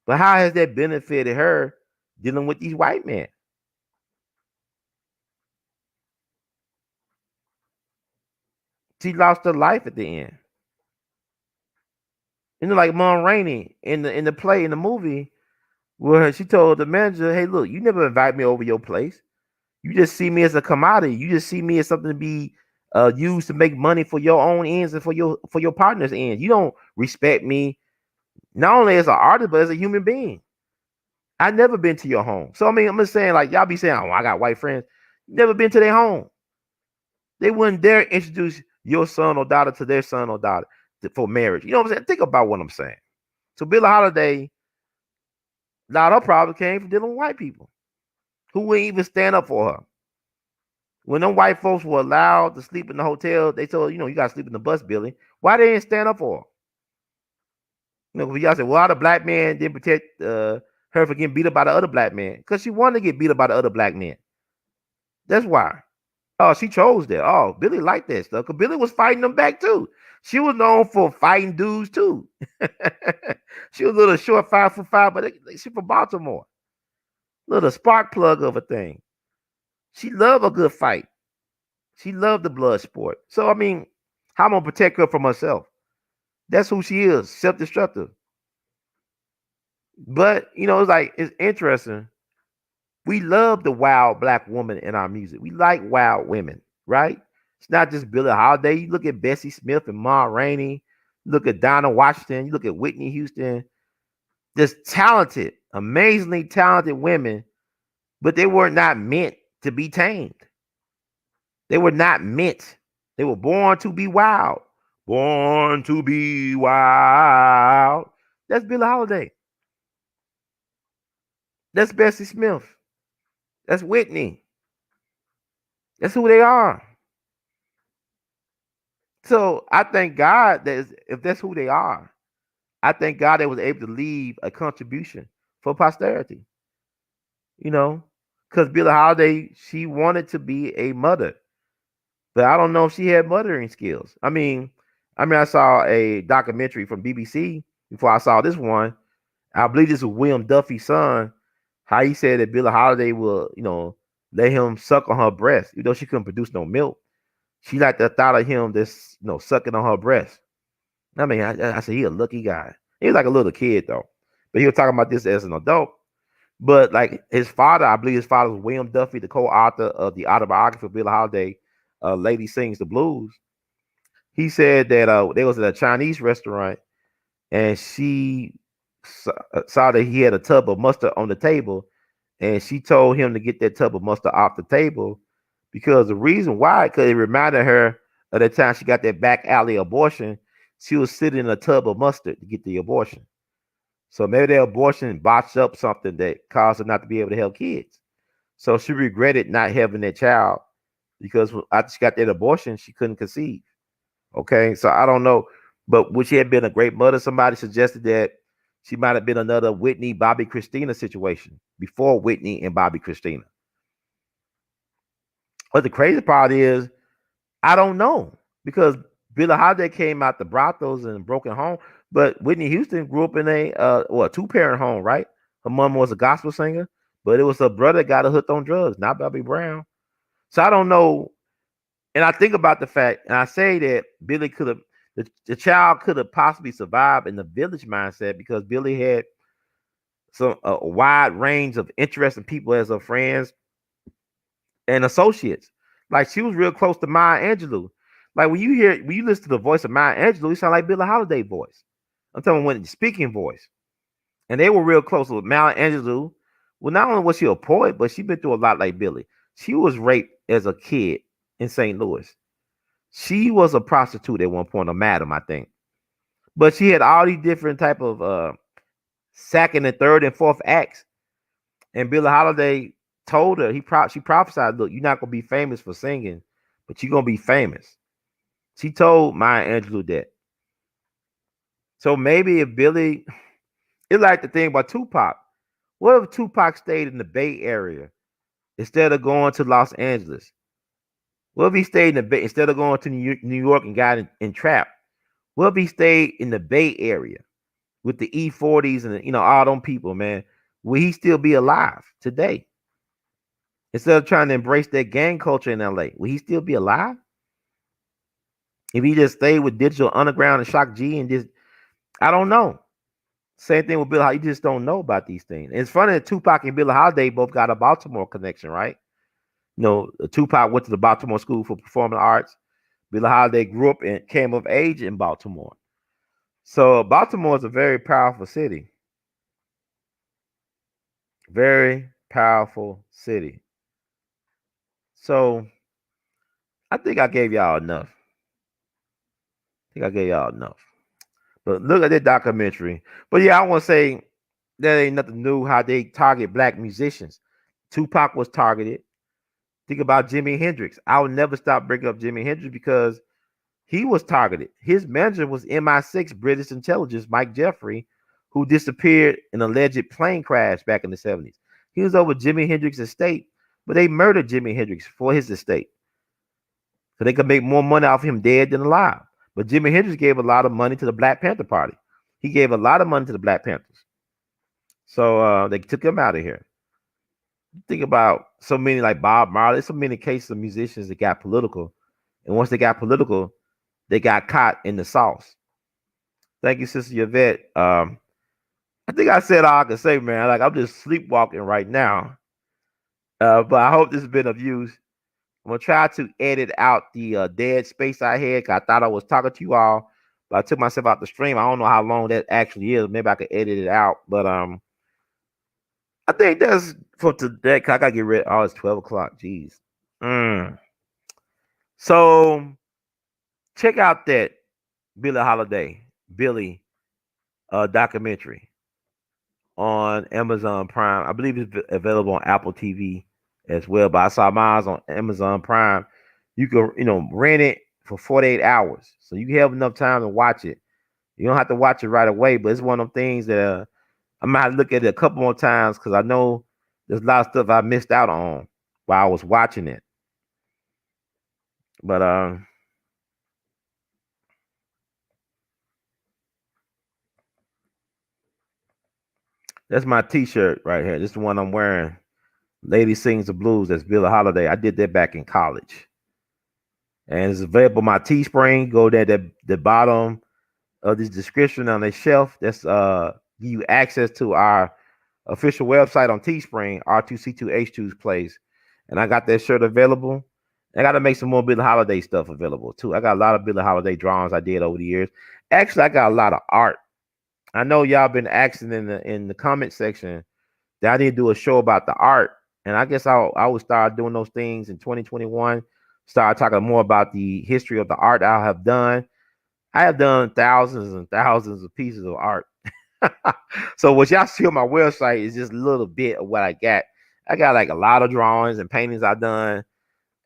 But how has that benefited her dealing with these white men? She lost her life at the end. Like Mom Rainey in the play, in the movie, where she told the manager, hey, look, you never invite me over your place. You just see me as a commodity. You just see me as something to be used to make money for your own ends and for your partner's ends. You don't respect me, not only as an artist, but as a human being. I never been to your home. So I mean, I'm just saying, like, y'all be saying, oh, I got white friends. Never been to their home. They wouldn't dare introduce your son or daughter to their son or daughter for marriage. You know what I'm saying? Think about what I'm saying. So Billie Holiday, a lot of her problems came from dealing with white people who wouldn't even stand up for her. When them white folks were allowed to sleep in the hotel, they told, you got to sleep in the bus, Billie. Why they didn't stand up for her? Y'all said, well, the black man didn't protect her from getting beat up by the other black man because she wanted to get beat up by the other black men. That's why. Oh, she chose that. Oh, Billie liked that stuff because Billie was fighting them back too. She was known for fighting dudes too. She was a little short, 5'5", but she from Baltimore. Little spark plug of a thing. She loved a good fight. She loved the blood sport. So I mean, how am I gonna protect her from herself? That's who she is, self-destructive. But it's interesting. We love the wild black woman in our music. We like wild women, right? It's not just Billie Holiday. You look at Bessie Smith and Ma Rainey. You look at Donna Washington. You look at Whitney Houston. just talented, amazingly talented women, but they were not meant to be tamed. They were not meant. They were born to be wild. Born to be wild. That's Billie Holiday. That's Bessie Smith. That's Whitney. That's who they are. So I thank God that if that's who they are, I thank God they was able to leave a contribution for posterity. You know, because Billie Holiday, she wanted to be a mother, but I don't know if she had mothering skills. I saw a documentary from BBC before I saw this one. I believe this was William Duffy's son. How he said that Billie Holiday will, let him suck on her breast, even though she couldn't produce no milk. She liked the thought of him just, sucking on her breast. I said he a lucky guy. He was like a little kid though, but he was talking about this as an adult. But like his father, I believe his father was William Duffy, the co-author of the autobiography of Billie Holiday, "Lady Sings the Blues." He said that they was at a Chinese restaurant, and she saw that he had a tub of mustard on the table, and she told him to get that tub of mustard off the table because the reason why, because it reminded her of the time she got that back alley abortion. She was sitting in a tub of mustard to get the abortion. So maybe the abortion botched up something that caused her not to be able to have kids. So she regretted not having that child because after she got that abortion, she couldn't conceive. Okay, so I don't know, but would she have been a great mother? Somebody suggested that she might have been another Whitney, Bobby, Christina situation before Whitney and Bobby, Christina. But the crazy part is, I don't know because Billie Holiday came out the brothels and broken home, but Whitney Houston grew up in a two-parent home, right? Her mom was a gospel singer, but it was her brother that got her hooked on drugs, not Bobby Brown. So I don't know. And I think about the fact, and I say that Billie could have, the child could have possibly survived in the village mindset because Billie had some a wide range of interesting people as her friends and associates. Like she was real close to Maya Angelou. Like when you listen to the voice of Maya Angelou, you sound like Billie Holiday voice. I'm talking when speaking voice. And they were real close with Maya Angelou. Well, not only was she a poet, but she been through a lot like Billie. She was raped as a kid in St. Louis. She was a prostitute at one point, a madam, I think. But she had all these different type of second and third and fourth acts. And Billie Holiday told her, she prophesied, look, you're not gonna be famous for singing, but you're gonna be famous. She told Maya Angelou that. So maybe if Billie, it's like the thing about Tupac. What if Tupac stayed in the Bay Area instead of going to Los Angeles? What if he stayed in the Bay instead of going to New York and got entrapped? What if he stayed in the Bay Area with the E40s and all them people, man? Will he still be alive today? Instead of trying to embrace that gang culture in LA, will he still be alive? If he just stayed with Digital Underground and Shock G and just, I don't know. Same thing with Billie Holiday. You just don't know about these things. And it's funny that Tupac and Billie Holiday both got a Baltimore connection, right? Tupac went to the Baltimore School for Performing Arts. Billie Holiday grew up and came of age in Baltimore. So Baltimore is a very powerful city. Very powerful city. So I think I gave y'all enough. But look at that documentary. But yeah, I want to say that ain't nothing new how they target black musicians. Tupac was targeted. Think about Jimi Hendrix. I would never stop bringing up Jimi Hendrix because he was targeted. His manager was MI6 British intelligence Mike Jeffrey, who disappeared in an alleged plane crash back in the 70s. He was over Jimi Hendrix's estate, but they murdered Jimi Hendrix for his estate. So they could make more money off him dead than alive. But Jimi Hendrix gave a lot of money to the Black Panther Party. He gave a lot of money to the Black Panthers. So they took him out of here. Think about so many like Bob Marley, so many cases of musicians that got political. And once they got political, they got caught in the sauce. Thank you, Sister Yvette. I think I said all I can say, man. Like I'm just sleepwalking right now. But I hope this has been of use. I'm gonna try to edit out the dead space I had. I thought I was talking to you all, But I took myself out the stream. I don't know how long that actually is. Maybe I could edit it out. But I think that's for today. I gotta get rid. Oh, it's 12 o'clock. Jeez. Mm. So check out that Billie documentary on Amazon Prime. I believe it's available on Apple TV as well. But I saw mine on Amazon Prime. You can, rent it for 48 hours. So you have enough time to watch it. You don't have to watch it right away, but it's one of them things that I might have to look at it a couple more times because I know there's a lot of stuff I missed out on while I was watching it. But that's my T-shirt right here. This is the one I'm wearing. Lady Sings the Blues. That's Billie Holiday. I did that back in college, and it's available on my Teespring. Go there at the bottom of this description on the shelf. That's give you access to our official website on Teespring, R2C2H2's place. And I got that shirt available. I got to make some more Billie Holiday stuff available too. I got a lot of Billie Holiday drawings I did over the years. Actually, I got a lot of art. I know y'all been asking in the comment section that I need to do a show about the art, and I guess I will start doing those things in 2021. Start talking more about the history of the art I have done. I have done thousands and thousands of pieces of art. So what y'all see on my website is just a little bit of what I got. I got like a lot of drawings and paintings I've done.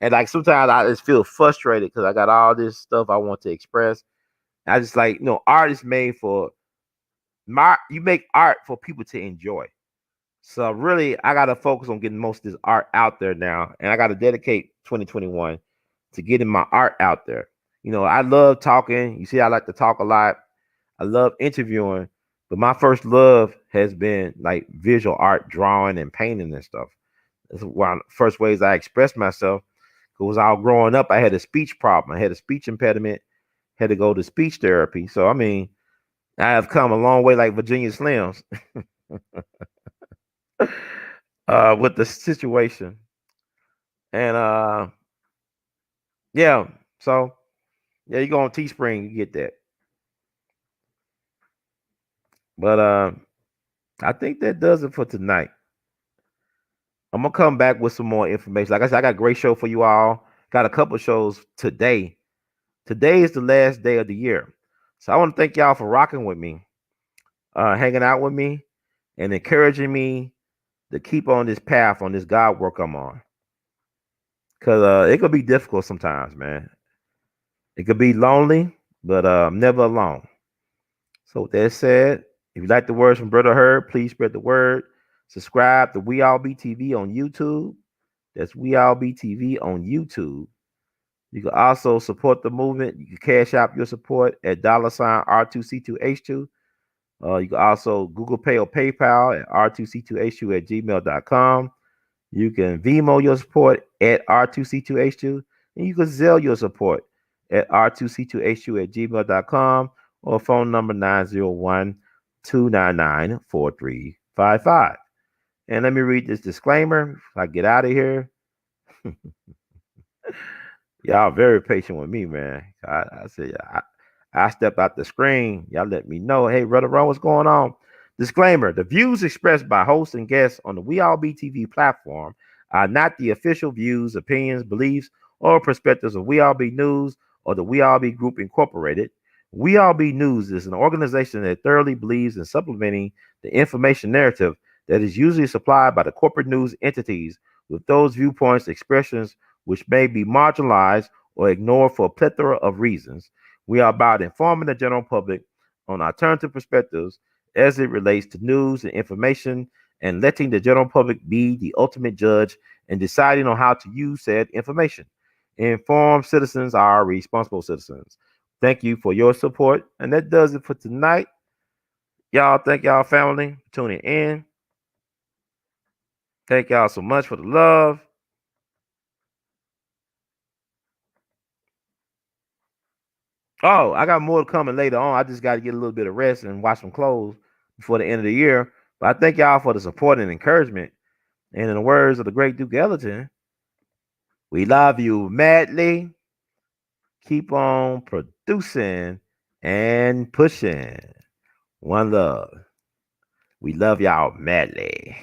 And like sometimes I just feel frustrated because I got all this stuff I want to express. I just like, art is made for you make art for people to enjoy. So really I gotta focus on getting most of this art out there now. And I gotta dedicate 2021 to getting my art out there. I love talking. You see, I like to talk a lot. I love interviewing, but my first love has been like visual art, drawing, and painting and stuff. That's one of the first ways I expressed myself. Because I was growing up, I had a speech problem. I had a speech impediment, had to go to speech therapy. So, I mean, I have come a long way like Virginia Slims with the situation. And yeah, so yeah, you go on Teespring, you get that. But I think that does it for tonight. I'm gonna come back with some more information. Like I said, I got a great show for you all. Got a couple shows today. Today is the last day of the year. So I want to thank y'all for rocking with me, hanging out with me, and encouraging me to keep on this path, on this God work I'm on. Cause it could be difficult sometimes, man. It could be lonely, but I'm never alone. So with that said, if you like the words from Brother Herb, please spread the word. Subscribe to We All Be TV on YouTube. That's We All Be TV on YouTube. You can also support the movement. You can cash out your support at $ R2C2H2. You can also Google Pay or PayPal at R2C2H2 at gmail.com. You can Vimo your support at R2C2H2. And you can Zelle your support at R2C2H2 at gmail.com or phone number 901 299 4355. And let me read this disclaimer if I get out of here. Y'all very patient with me, man. I said I stepped out the screen. Y'all let me know. Hey, Brother Ron, what's going on? Disclaimer: the views expressed by hosts and guests on the We All Be TV platform are not the official views, opinions, beliefs, or perspectives of We All Be News or the We All Be Group Incorporated. We All Be News is an organization that thoroughly believes in supplementing the information narrative that is usually supplied by the corporate news entities with those viewpoints, expressions which may be marginalized or ignored for a plethora of reasons. We are about informing the general public on alternative perspectives as it relates to news and information and letting the general public be the ultimate judge in deciding on how to use said information. Informed citizens are responsible citizens. Thank you for your support. And that does it for tonight. Y'all, thank y'all family for tuning in. Thank y'all so much for the love. Oh, I got more coming later on. I just got to get a little bit of rest and wash some clothes before the end of the year. But I thank y'all for the support and encouragement. And in the words of the great Duke Ellington, we love you madly. Keep on producing and pushing. One love. We love y'all madly.